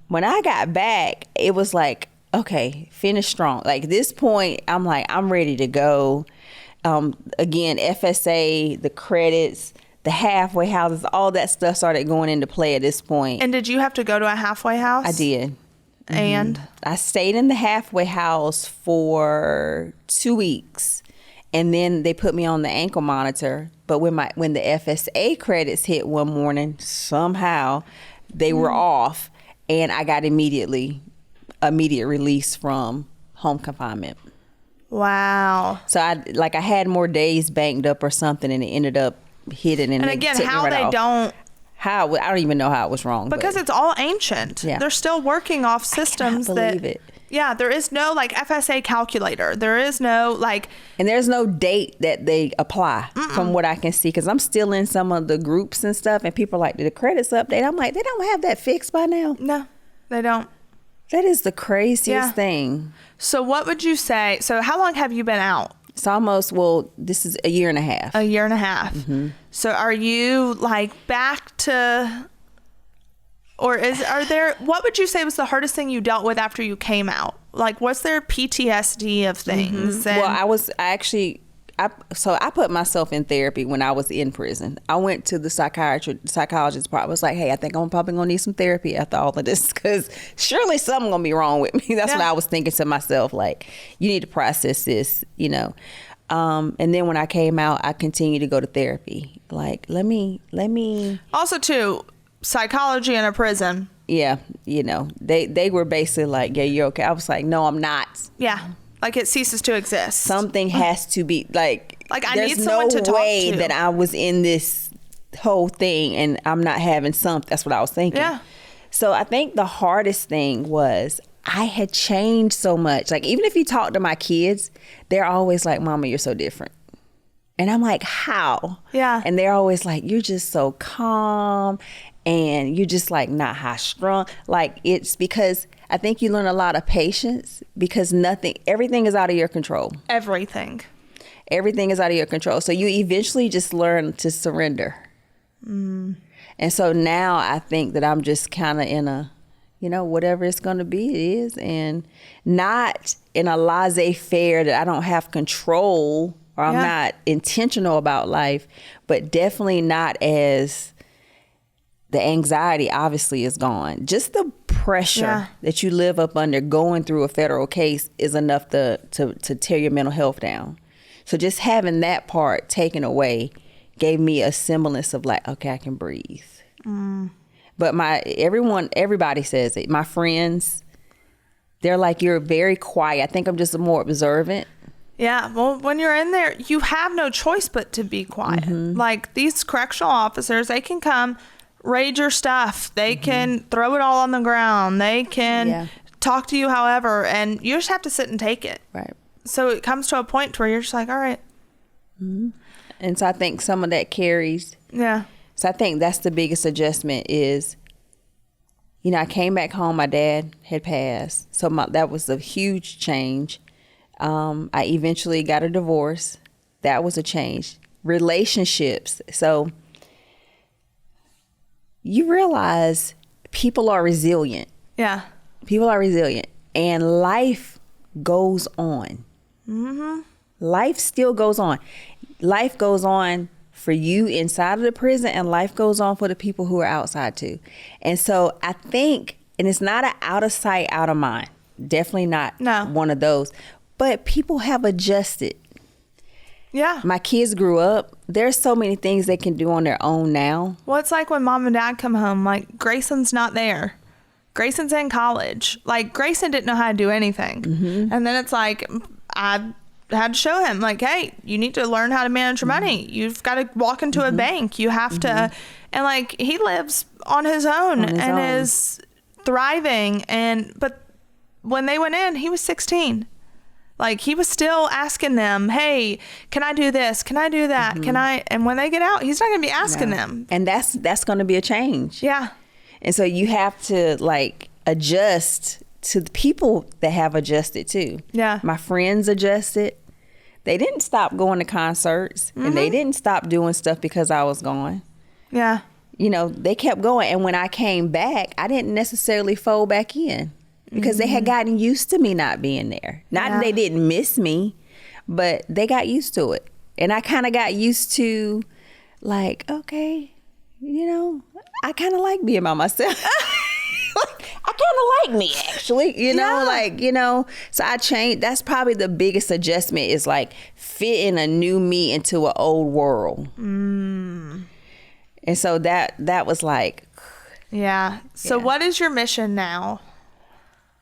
[SPEAKER 2] When I got back, it was like, okay, finish strong. Like, this point, I'm like, I'm ready to go. Again, FSA, the credits, the halfway houses, all that stuff started going into play at this point.
[SPEAKER 1] And did you have to go to a halfway house?
[SPEAKER 2] I did.
[SPEAKER 1] And?
[SPEAKER 2] I stayed in the halfway house for 2 weeks. And then they put me on the ankle monitor. But when the FSA credits hit one morning, somehow they were off, and I got immediate release from home confinement.
[SPEAKER 1] Wow.
[SPEAKER 2] So I had more days banked up or something, and it ended up hitting. And
[SPEAKER 1] again, how they don't.
[SPEAKER 2] I don't even know how it was wrong.
[SPEAKER 1] Because it's all ancient. Yeah. They're still working off systems
[SPEAKER 2] I can't believe it.
[SPEAKER 1] Yeah, there is no FSA calculator. There is no
[SPEAKER 2] and there's no date that they apply from what I can see, because I'm still in some of the groups and stuff, and people are like, did the credits update? I'm like, they don't have that fixed by now.
[SPEAKER 1] No, they don't.
[SPEAKER 2] That is the craziest thing.
[SPEAKER 1] So what would you say? So how long have you been out?
[SPEAKER 2] It's this is a year and a half.
[SPEAKER 1] A year and a half. Mm-hmm. So are you back to... Or what would you say was the hardest thing you dealt with after you came out? Was there PTSD of things?
[SPEAKER 2] Mm-hmm. I put myself in therapy when I was in prison. I went to the psychologist part. I was like, hey, I think I'm probably going to need some therapy after all of this, because surely something's going to be wrong with me. That's what I was thinking to myself. You need to process this, And then when I came out, I continued to go to therapy. Let me. Also, too,
[SPEAKER 1] psychology in a prison.
[SPEAKER 2] Yeah, they were basically like, yeah, you're okay. I was like, no, I'm not.
[SPEAKER 1] Yeah, it ceases to exist.
[SPEAKER 2] Something has to be I
[SPEAKER 1] need someone to talk to.
[SPEAKER 2] There's no way that I was in this whole thing and I'm not having something. That's what I was thinking.
[SPEAKER 1] Yeah.
[SPEAKER 2] So I think the hardest thing was I had changed so much. Even if you talk to my kids, they're always like, Mama, you're so different. And I'm like, how?
[SPEAKER 1] Yeah.
[SPEAKER 2] And they're always like, you're just so calm. And you're just not high strung. It's because I think you learn a lot of patience, because everything is out of your control.
[SPEAKER 1] Everything
[SPEAKER 2] is out of your control. So you eventually just learn to surrender. Mm. And so now I think that I'm just kind of in a, whatever it's going to be, it is. And not in a laissez-faire that I don't have control or I'm not intentional about life, but definitely not as... The anxiety obviously is gone. Just the pressure that you live up under going through a federal case is enough to tear your mental health down. So just having that part taken away gave me a semblance of okay, I can breathe. Mm. But everybody says it. My friends, they're like, you're very quiet. I think I'm just more observant.
[SPEAKER 1] Yeah, well, when you're in there, you have no choice but to be quiet. Mm-hmm. These correctional officers, they can come... raid your stuff. They can throw it all on the ground. They can talk to you however, and you just have to sit and take it.
[SPEAKER 2] Right.
[SPEAKER 1] So it comes to a point where you're just all right.
[SPEAKER 2] Mm-hmm. And so I think some of that carries.
[SPEAKER 1] Yeah.
[SPEAKER 2] So I think that's the biggest adjustment is, I came back home, my dad had passed. So that was a huge change. I eventually got a divorce. That was a change. Relationships. So you realize people are resilient.
[SPEAKER 1] Yeah.
[SPEAKER 2] People are resilient. And life goes on. Mm-hmm. Life still goes on. Life goes on for you inside of the prison, and life goes on for the people who are outside too. And so I think, and it's not an out of sight, out of mind. Definitely not one of those. But people have adjusted.
[SPEAKER 1] Yeah.
[SPEAKER 2] My kids grew up. There's so many things they can do on their own now.
[SPEAKER 1] Well, it's like when mom and dad come home, Grayson's not there. Grayson's in college. Grayson didn't know how to do anything. Mm-hmm. And then it's I had to show him, hey, you need to learn how to manage your money. You've got to walk into a bank. You have to, and he lives on his own is thriving. But when they went in, he was 16. He was still asking them, hey, can I do this? Can I do that? Mm-hmm. Can I? And when they get out, he's not going to be asking them.
[SPEAKER 2] And that's going to be a change.
[SPEAKER 1] Yeah.
[SPEAKER 2] And so you have to adjust to the people that have adjusted too.
[SPEAKER 1] Yeah.
[SPEAKER 2] My friends adjusted. They didn't stop going to concerts and they didn't stop doing stuff because I was gone.
[SPEAKER 1] Yeah.
[SPEAKER 2] They kept going. And when I came back, I didn't necessarily fold back in. Because they had gotten used to me not being there. Not that they didn't miss me, but they got used to it. And I kind of got used to okay, I kind of like being by myself. I kind of like me, actually, you know, like, you know, so I changed. That's probably the biggest adjustment is like fitting a new me into an old world. And so that was like.
[SPEAKER 1] Yeah. So what is your mission now?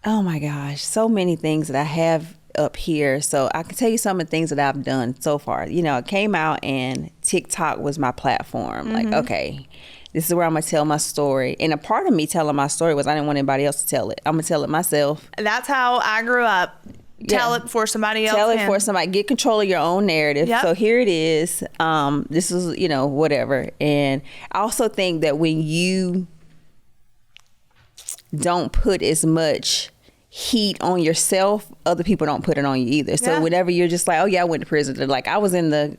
[SPEAKER 2] Oh my gosh, so many things that I have up here. So I can tell you some of the things that I've done so far. You know, I came out and TikTok was my platform. Like, okay, this is where I'm going to tell my story. And a part of me telling my story was I didn't want anybody else to tell it. I'm going to tell it myself.
[SPEAKER 1] That's how I grew up. Tell it before somebody else
[SPEAKER 2] Tell it
[SPEAKER 1] can.
[SPEAKER 2] before somebody. Get control of your own narrative. Yep. So here it is. This is, you know, whatever. And I also think that when you don't put as much heat on yourself, other people don't put it on you either. So whenever you're just like, oh yeah, I went to prison. They're like, I was in the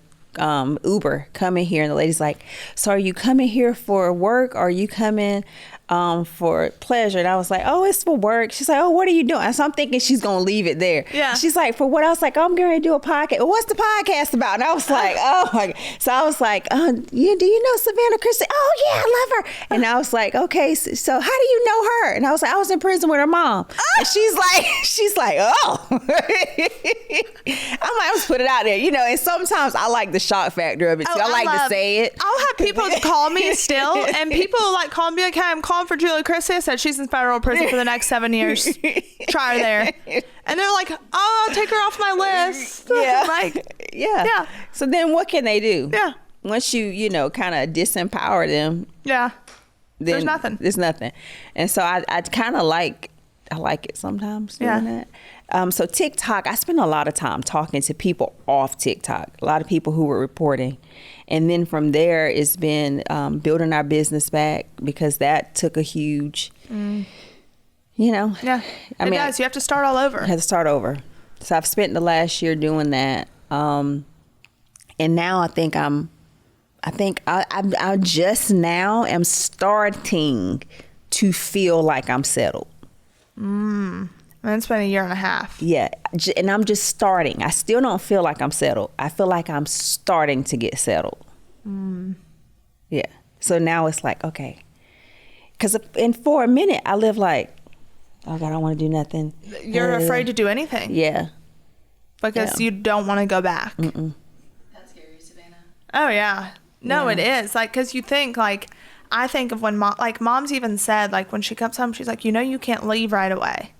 [SPEAKER 2] Uber coming here, and the lady's like, so are you coming here for work, or are you coming for pleasure? And I was like, oh, it's for work. She's like, oh, what are you doing? And so I'm thinking she's gonna leave it there. Yeah. She's like, for what? I was like, oh, I'm going to do a podcast. Well, what's the podcast about? And I was like, oh my God. So I was like, do you know Savannah Chrisley? Oh yeah, I love her. And I was like, okay, so how do you know her? And I was like, I was in prison with her mom. And she's like, oh. I'm like, let's put it out there, you know. And sometimes I like the shock factor of it too. I like to say it.
[SPEAKER 1] I'll have people call me still, and people like call me, okay, I'm calling for Julie Chrisley. I said she's in federal prison for the next 7 years. Try her there. And they're like, oh, I'll take her off my list.
[SPEAKER 2] Yeah.
[SPEAKER 1] Like,
[SPEAKER 2] yeah. So then what can they do?
[SPEAKER 1] Yeah.
[SPEAKER 2] Once you know, kind of disempower them.
[SPEAKER 1] Yeah.
[SPEAKER 2] Then
[SPEAKER 1] there's nothing.
[SPEAKER 2] There's nothing. And so I kind of like it sometimes doing that. So TikTok, I spend a lot of time talking to people off TikTok. A lot of people who were reporting. And then from there, it's been building our business back, because that took a huge, you know.
[SPEAKER 1] Yeah, it does. You have to start all over.
[SPEAKER 2] I had to start over. So I've spent the last year doing that. And now I think I just now am starting to feel like I'm settled. And
[SPEAKER 1] it's been 1.5 years.
[SPEAKER 2] Yeah. And I'm just starting. I still don't feel like I'm settled. I feel like I'm starting to get settled. Yeah. So now it's like, okay. Because for a minute, I live like, oh God, I don't want to do nothing.
[SPEAKER 1] You're afraid to do anything.
[SPEAKER 2] Yeah.
[SPEAKER 1] Because you don't want to go back.
[SPEAKER 3] That's scary, Savannah.
[SPEAKER 1] Oh, yeah. No, it is. Like, because you think, like, I think of when mom's even said, like, when she comes home, she's like, you know, you can't leave right away.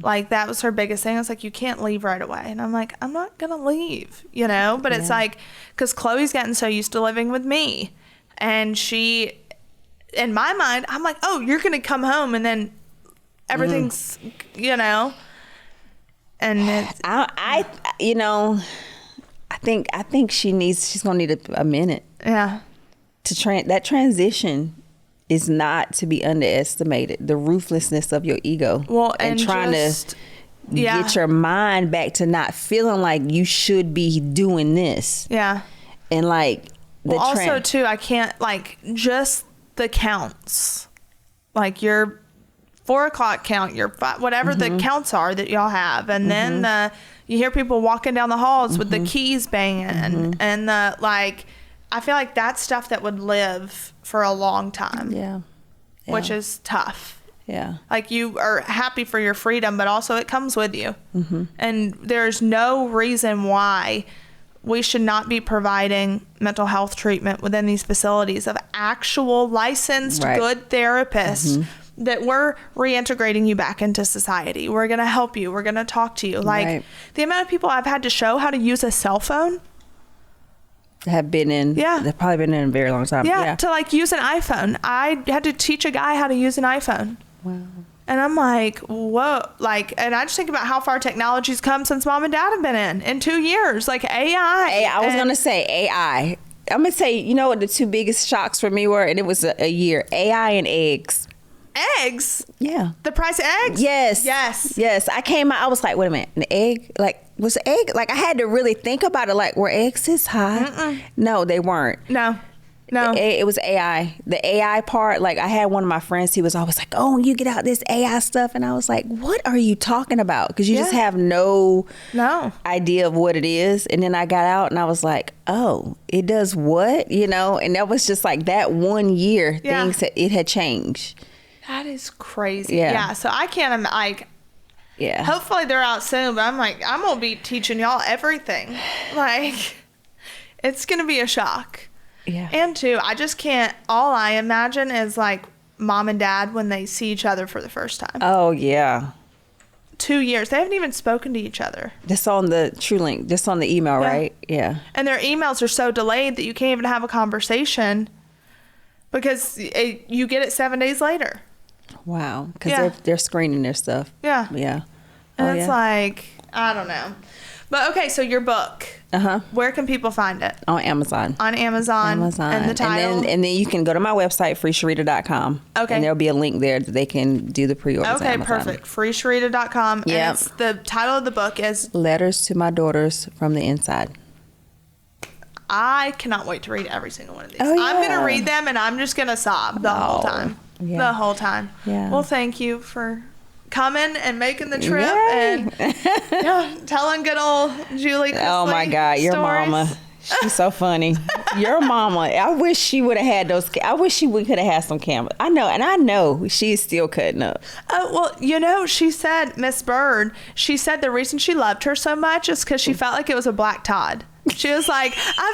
[SPEAKER 1] Like, that was her biggest thing. It's like, you can't leave right away. And I'm like, I'm not going to leave, you know? But it's like, because Chloe's getting so used to living with me. And she, in my mind, I'm like, oh, you're going to come home and then everything's, you know? And it's,
[SPEAKER 2] I you know, I think she's going to need a minute.
[SPEAKER 1] Yeah.
[SPEAKER 2] That transition is not to be underestimated. The ruthlessness of your ego.
[SPEAKER 1] Well,
[SPEAKER 2] and trying to get your mind back to not feeling like you should be doing this.
[SPEAKER 1] Yeah.
[SPEAKER 2] And like
[SPEAKER 1] also too, I can't, like, just the counts, like your 4 o'clock count, your 5, whatever the counts are that y'all have, and then you hear people walking down the halls with the keys banging, and the, like, I feel like that's stuff that would live for a long time.
[SPEAKER 2] Yeah.
[SPEAKER 1] Which is tough.
[SPEAKER 2] Yeah.
[SPEAKER 1] Like, you are happy for your freedom, but also it comes with you. And there's no reason why we should not be providing mental health treatment within these facilities of actual licensed good therapists that we're reintegrating you back into society. We're going to help you. We're going to talk to you. Like, the amount of people I've had to show how to use a cell phone
[SPEAKER 2] have been in, they've probably been in a very long time.
[SPEAKER 1] Yeah, to like use an iPhone. I had to teach a guy how to use an iPhone. Wow. And I'm like, whoa. Like, and I just think about how far technology's come since mom and dad have been in 2 years. Like AI.
[SPEAKER 2] I was going to say AI. I'm going to say, you know what the 2 biggest shocks for me were? And it was a year. AI and eggs.
[SPEAKER 1] Eggs?
[SPEAKER 2] Yeah.
[SPEAKER 1] The price of eggs?
[SPEAKER 2] Yes.
[SPEAKER 1] Yes.
[SPEAKER 2] Yes. I came out, I was like, wait a minute, an egg? Like, was the egg? Like, I had to really think about it. Like, were eggs this high? No, they weren't.
[SPEAKER 1] No.
[SPEAKER 2] It was AI. The AI part, like, I had one of my friends, he was always like, oh, you get out this AI stuff. And I was like, what are you talking about? Because you just have no idea of what it is. And then I got out and I was like, oh, it does what? You know? And that was just like that 1 year, it had changed.
[SPEAKER 1] That is crazy.
[SPEAKER 2] Yeah.
[SPEAKER 1] So I can't like.
[SPEAKER 2] Yeah.
[SPEAKER 1] Hopefully they're out soon, but I'm like, I'm gonna be teaching y'all everything. Like, it's gonna be a shock.
[SPEAKER 2] Yeah.
[SPEAKER 1] And two, I just can't. All I imagine is like mom and dad when they see each other for the first time.
[SPEAKER 2] Oh yeah.
[SPEAKER 1] 2 years. They haven't even spoken to each other.
[SPEAKER 2] This on the TrueLink. This on the email, right? Yeah.
[SPEAKER 1] And their emails are so delayed that you can't even have a conversation because you get it 7 days later.
[SPEAKER 2] Wow. Because they're screening their stuff.
[SPEAKER 1] Yeah.
[SPEAKER 2] Yeah.
[SPEAKER 1] And it's like, I don't know. But okay, so your book. Where can people find it?
[SPEAKER 2] On Amazon.
[SPEAKER 1] On Amazon. And the title.
[SPEAKER 2] And then you can go to my website, freesharita.com.
[SPEAKER 1] Okay.
[SPEAKER 2] And there'll be a link there that they can do the pre-orders.
[SPEAKER 1] Okay, perfect. freesharita.com.
[SPEAKER 2] Yep.
[SPEAKER 1] And the title of the book is
[SPEAKER 2] Letters to My Daughters from the Inside.
[SPEAKER 1] I cannot wait to read every single one of these.
[SPEAKER 2] Oh, yeah.
[SPEAKER 1] I'm going to read them and I'm just going to sob the whole time.
[SPEAKER 2] Yeah.
[SPEAKER 1] The whole time.
[SPEAKER 2] Yeah.
[SPEAKER 1] Well, thank you for coming and making the trip.
[SPEAKER 2] Yay.
[SPEAKER 1] And telling good old Julie Chrisley
[SPEAKER 2] Oh my God, your
[SPEAKER 1] stories.
[SPEAKER 2] mama. She's so funny. Your mama. I wish she would have had those. I wish she could have had some cameras. I know she's still cutting up.
[SPEAKER 1] Oh, well, she said, Miss Bird, she said the reason she loved her so much is because she felt like it was a black Todd. She was like, I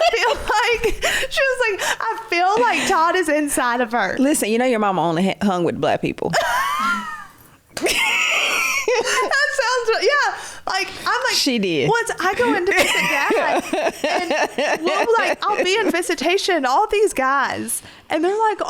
[SPEAKER 1] feel like Todd is inside of her.
[SPEAKER 2] Listen, your mama only hung with black people.
[SPEAKER 1] That sounds, I'm like,
[SPEAKER 2] she did.
[SPEAKER 1] Once I go in to visit dad, and I'll be in visitation, all these guys, and they're like,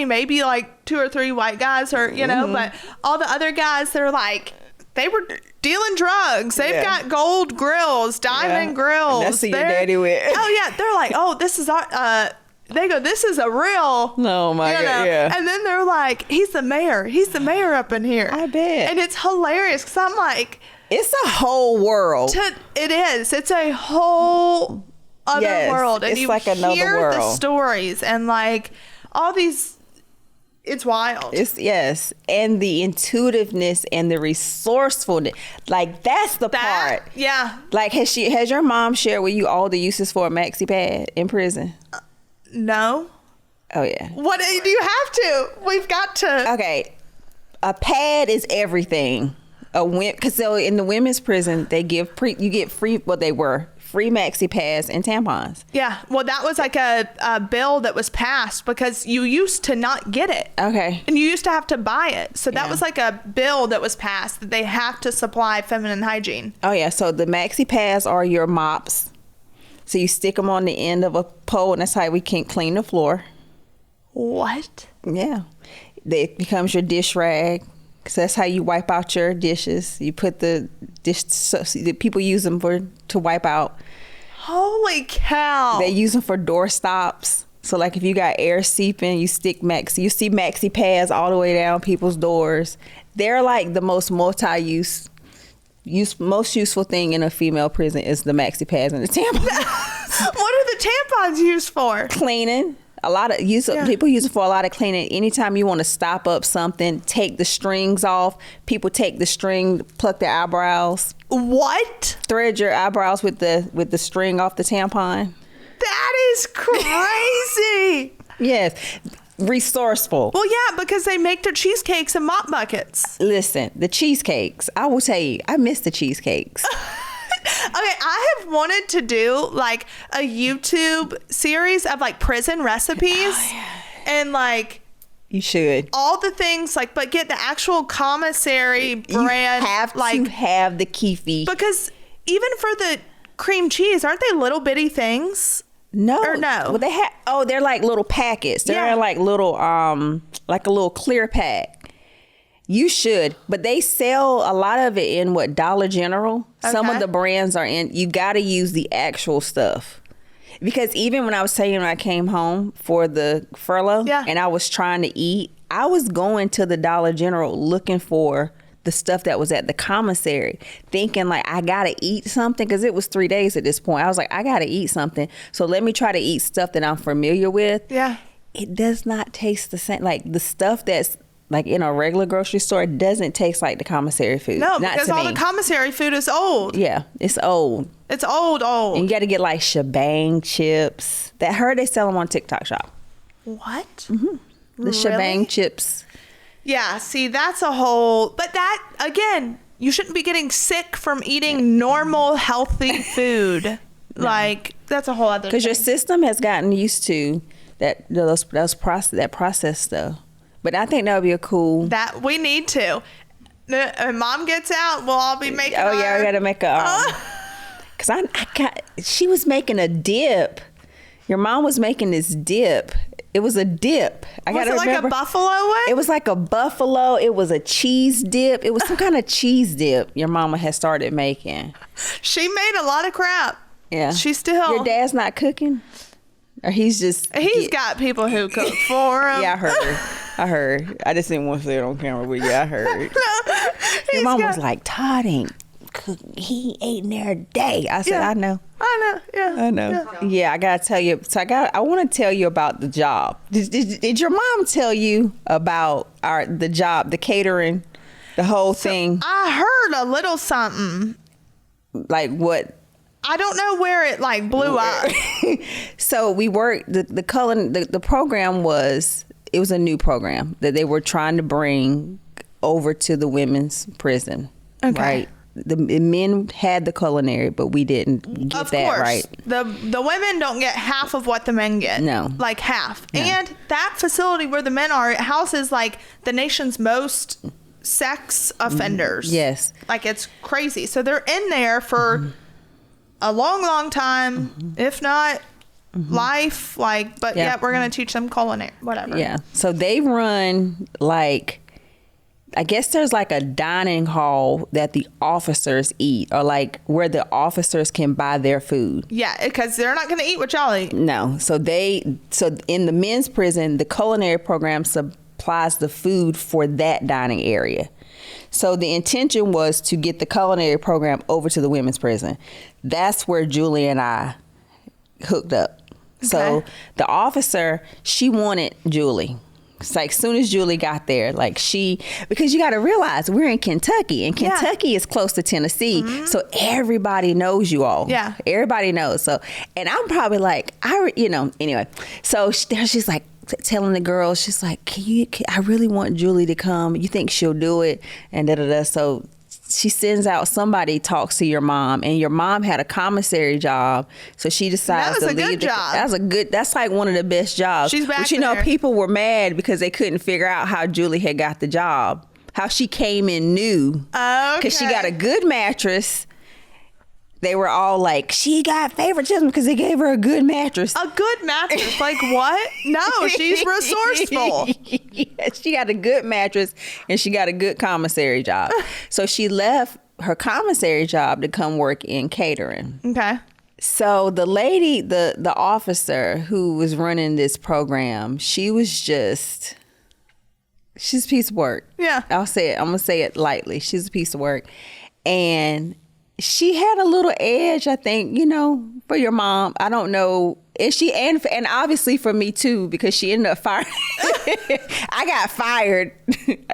[SPEAKER 1] maybe like 2 or 3 white guys or, but all the other guys, they're like, they were dealing drugs. They've got gold grills, diamond grills.
[SPEAKER 2] That's who your daddy with.
[SPEAKER 1] Oh, yeah. They're like, this is our, they go, this is a real.
[SPEAKER 2] Oh, my God, yeah.
[SPEAKER 1] And then they're like, he's the mayor. He's the mayor up in here.
[SPEAKER 2] I bet.
[SPEAKER 1] And it's hilarious because I'm like.
[SPEAKER 2] It's a whole world.
[SPEAKER 1] It is. It's a whole other world. And
[SPEAKER 2] it's
[SPEAKER 1] you
[SPEAKER 2] like another
[SPEAKER 1] hear
[SPEAKER 2] world.
[SPEAKER 1] the stories and like all these. It's wild.
[SPEAKER 2] Yes. And the intuitiveness and the resourcefulness. Like, that's the part.
[SPEAKER 1] Yeah.
[SPEAKER 2] Like, has your mom shared with you all the uses for a maxi pad in prison?
[SPEAKER 1] No.
[SPEAKER 2] Oh, yeah.
[SPEAKER 1] What do you have to? We've got to.
[SPEAKER 2] Okay. A pad is everything. Because in the women's prison, they give you get free, they were free maxi pads and tampons.
[SPEAKER 1] Yeah. Well, that was like a bill that was passed because you used to not get it.
[SPEAKER 2] Okay.
[SPEAKER 1] And you used to have to buy it. So that was like a bill that was passed that they have to supply feminine hygiene.
[SPEAKER 2] Oh, yeah. So the maxi pads are your mops. So you stick them on the end of a pole, and that's how we can clean the floor.
[SPEAKER 1] What?
[SPEAKER 2] Yeah. It becomes your dish rag. Because that's how you wipe out your dishes. You put the dish, people use them to wipe out.
[SPEAKER 1] Holy cow.
[SPEAKER 2] They use them for door stops. So like if you got air seeping, you stick you see maxi pads all the way down people's doors. They're like the most most useful thing in a female prison is the maxi pads and the tampons.
[SPEAKER 1] What are the tampons used for?
[SPEAKER 2] Cleaning. People use it for a lot of cleaning. Anytime you want to stop up something, take the strings off. People take the string, pluck their eyebrows.
[SPEAKER 1] What?
[SPEAKER 2] Thread your eyebrows with the string off the tampon.
[SPEAKER 1] That is crazy.
[SPEAKER 2] Yes. Resourceful.
[SPEAKER 1] Well, yeah, because they make their cheesecakes in mop buckets.
[SPEAKER 2] Listen, the cheesecakes. I will tell you, I miss the cheesecakes.
[SPEAKER 1] Okay, I have wanted to do like a YouTube series of like prison recipes and like
[SPEAKER 2] you should
[SPEAKER 1] all the things like, but get the actual commissary brand.
[SPEAKER 2] You have to have the kefi
[SPEAKER 1] because even for the cream cheese, aren't they little bitty things?
[SPEAKER 2] No,
[SPEAKER 1] or no?
[SPEAKER 2] Well, they have. Oh, they're like little packets. They're like little like a little clear pack. You should, but they sell a lot of it in Dollar General. Okay. Some of the brands are in. You got to use the actual stuff. Because even when I was telling you when I came home for the furlough and I was trying to eat, I was going to the Dollar General looking for the stuff that was at the commissary, thinking like, I got to eat something because it was 3 days at this point. I was like, I got to eat something. So let me try to eat stuff that I'm familiar with.
[SPEAKER 1] Yeah.
[SPEAKER 2] It does not taste the same. Like the stuff that's like in a regular grocery store doesn't taste like the commissary food.
[SPEAKER 1] No, because all the commissary food is old.
[SPEAKER 2] Yeah, it's old.
[SPEAKER 1] It's old.
[SPEAKER 2] And you got to get like shebang chips. That heard they sell them on TikTok Shop.
[SPEAKER 1] What?
[SPEAKER 2] Mm-hmm. The shebang chips.
[SPEAKER 1] Yeah, see, that's a whole... But that, again, you shouldn't be getting sick from eating normal, healthy food. No. Like, that's a whole other thing.
[SPEAKER 2] Because your system has gotten used to that processed stuff. But I think that would be a cool...
[SPEAKER 1] That we need to. When Mom gets out, we'll all be making
[SPEAKER 2] we got to make a... Because she was making a dip. Your mom was making this dip. It was a dip.
[SPEAKER 1] Was it like a buffalo one?
[SPEAKER 2] It was like a buffalo. It was a cheese dip. It was some kind of cheese dip your mama had started making.
[SPEAKER 1] She made a lot of crap.
[SPEAKER 2] Yeah.
[SPEAKER 1] She still...
[SPEAKER 2] Your dad's not cooking? Or he's just...
[SPEAKER 1] He's got people who cook for him.
[SPEAKER 2] Yeah, I heard. I just didn't want to say it on camera, but yeah, I heard. Your mom was like, Todd ain't cooking. He ain't there a day. I said, I know.
[SPEAKER 1] Yeah.
[SPEAKER 2] I know. Yeah, I gotta tell you. So I want to tell you about the job. Did your mom tell you about the job, the catering, the whole thing?
[SPEAKER 1] I heard a little something.
[SPEAKER 2] Like what?
[SPEAKER 1] I don't know where it like blew up.
[SPEAKER 2] So we worked. The program was a new program that they were trying to bring over to the women's prison.
[SPEAKER 1] Okay.
[SPEAKER 2] Right. The men had the culinary, but we didn't get that right.
[SPEAKER 1] The women don't get half of what the men get.
[SPEAKER 2] No.
[SPEAKER 1] Like half.
[SPEAKER 2] No.
[SPEAKER 1] And that facility where the men are, it houses like the nation's most sex offenders.
[SPEAKER 2] Yes.
[SPEAKER 1] Like it's crazy. So they're in there for a long, long time, if not life. Like, but yeah, we're going to teach them culinary, whatever.
[SPEAKER 2] Yeah. So they run like... I guess there's like a dining hall that the officers eat, or like where the officers can buy their food.
[SPEAKER 1] Yeah, because they're not going to eat what y'all eat.
[SPEAKER 2] No. So in the men's prison, the culinary program supplies the food for that dining area. So the intention was to get the culinary program over to the women's prison. That's where Julie and I hooked up. Okay. So the officer, she wanted Julie. It's like, soon as Julie got there, like because you got to realize we're in Kentucky, and Kentucky is close to Tennessee. So everybody knows you all.
[SPEAKER 1] Yeah.
[SPEAKER 2] Everybody knows. So, and I'm probably like, anyway. So she's like telling the girls, she's like, I really want Julie to come. You think she'll do it? And da-da-da. So she sends out somebody, talks to your mom, and your mom had a commissary job, so she decides to leave.
[SPEAKER 1] That was a good job.
[SPEAKER 2] That's like one of the best jobs.
[SPEAKER 1] She's back
[SPEAKER 2] But people were mad because they couldn't figure out how Julie had got the job, how she came in new. Because she got a good mattress. They were all like, she got favoritism because they gave her a good mattress.
[SPEAKER 1] A good mattress? Like what? No, she's resourceful.
[SPEAKER 2] Yeah, she got a good mattress and she got a good commissary job. So she left her commissary job to come work in catering.
[SPEAKER 1] Okay.
[SPEAKER 2] So the lady, the officer who was running this program, she's a piece of work. Yeah. I'm going to say it lightly. She's a piece of work. And she had a little edge, I think, for your mom. I don't know. And obviously for me too, because she ended up fired. I got fired,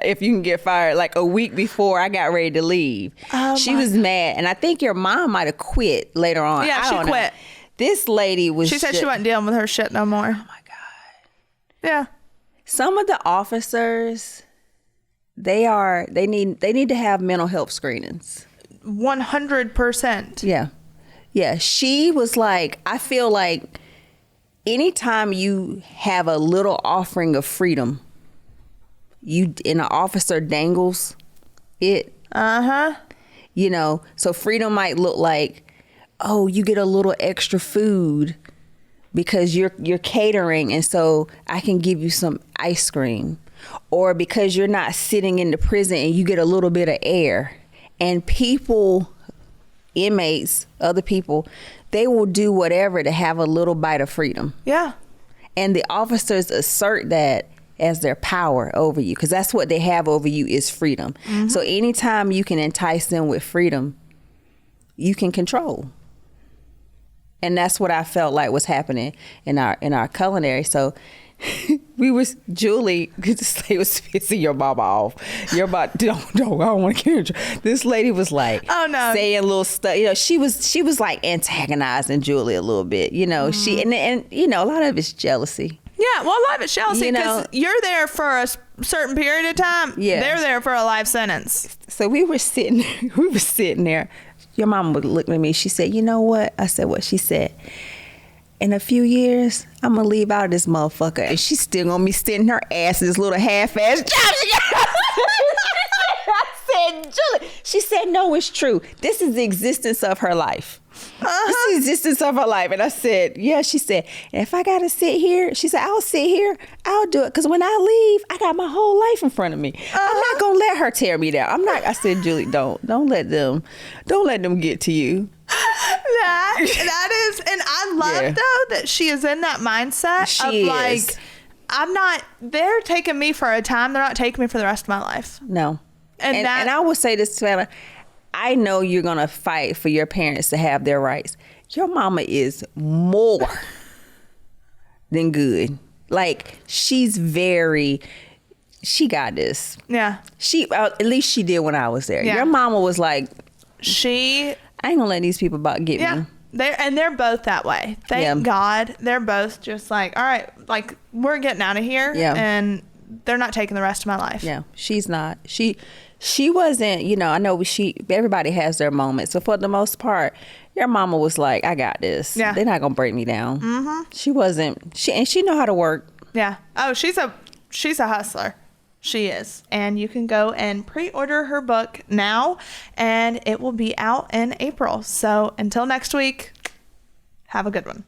[SPEAKER 2] if you can get fired, like a week before I got ready to leave. She was mad. And I think your mom might have quit later on.
[SPEAKER 1] Yeah, she quit.
[SPEAKER 2] This lady was...
[SPEAKER 1] She said she wasn't dealing with her shit no more.
[SPEAKER 2] Oh my God.
[SPEAKER 1] Yeah.
[SPEAKER 2] Some of the officers, they need to have mental health screenings.
[SPEAKER 1] 100%.
[SPEAKER 2] Yeah. She was like, I feel like anytime you have a little offering of freedom, and an officer dangles it. So freedom might look like, oh, you get a little extra food because you're catering, and so I can give you some ice cream. Or because you're not sitting in the prison and you get a little bit of air. And inmates, other people, they will do whatever to have a little bite of freedom.
[SPEAKER 1] Yeah.
[SPEAKER 2] And the officers assert that as their power over you, because that's what they have over you is freedom. So anytime you can entice them with freedom, you can control. And that's what I felt like was happening in our culinary. So Julie, this lady was pissing your mama off. You're about, don't, I don't want to catch her. This lady was like,
[SPEAKER 1] oh no,
[SPEAKER 2] saying little stuff. She was like antagonizing Julie a little bit. She and a lot of it's jealousy.
[SPEAKER 1] Yeah, well, life at Chelsea, because you're there for a certain period of time. Yeah. They're there for a life sentence.
[SPEAKER 2] So we were sitting there. Your mom would look at me. She said, you know what? I said, what? She said, in a few years, I'm going to leave out of this motherfucker. And she's still going to be sitting her ass in this little half-ass job. I said, Julie. She said, no, it's true. This is the existence of her life. This is the existence of her life. And I said, yeah. She said, if I got to sit here, she said, I'll sit here. I'll do it. Because when I leave, I got my whole life in front of me. I'm not going to let her tear me down. I'm not. I said, Julie, don't let them get to you.
[SPEAKER 1] That is, and I love though that she is in that mindset of like, they're taking me for a time. They're not taking me for the rest of my life.
[SPEAKER 2] No. And I will say this, Savannah, I know you're going to fight for your parents to have their rights. Your mama is more than good. Like, she got this.
[SPEAKER 1] Yeah.
[SPEAKER 2] At least she did when I was there. Yeah. Your mama was like, I ain't gonna let these people about get me.
[SPEAKER 1] They're both that way. Thank God. They're both just like, all right, like, we're getting out of here. Yeah. And they're not taking the rest of my life.
[SPEAKER 2] Yeah, she's not. She wasn't, I know everybody has their moments. So for the most part, your mama was like, I got this. Yeah. They're not gonna break me down. Mm-hmm. She wasn't. She know how to work.
[SPEAKER 1] Yeah. Oh, she's a hustler. She is. And you can go and pre-order her book now, and it will be out in April. So until next week, have a good one.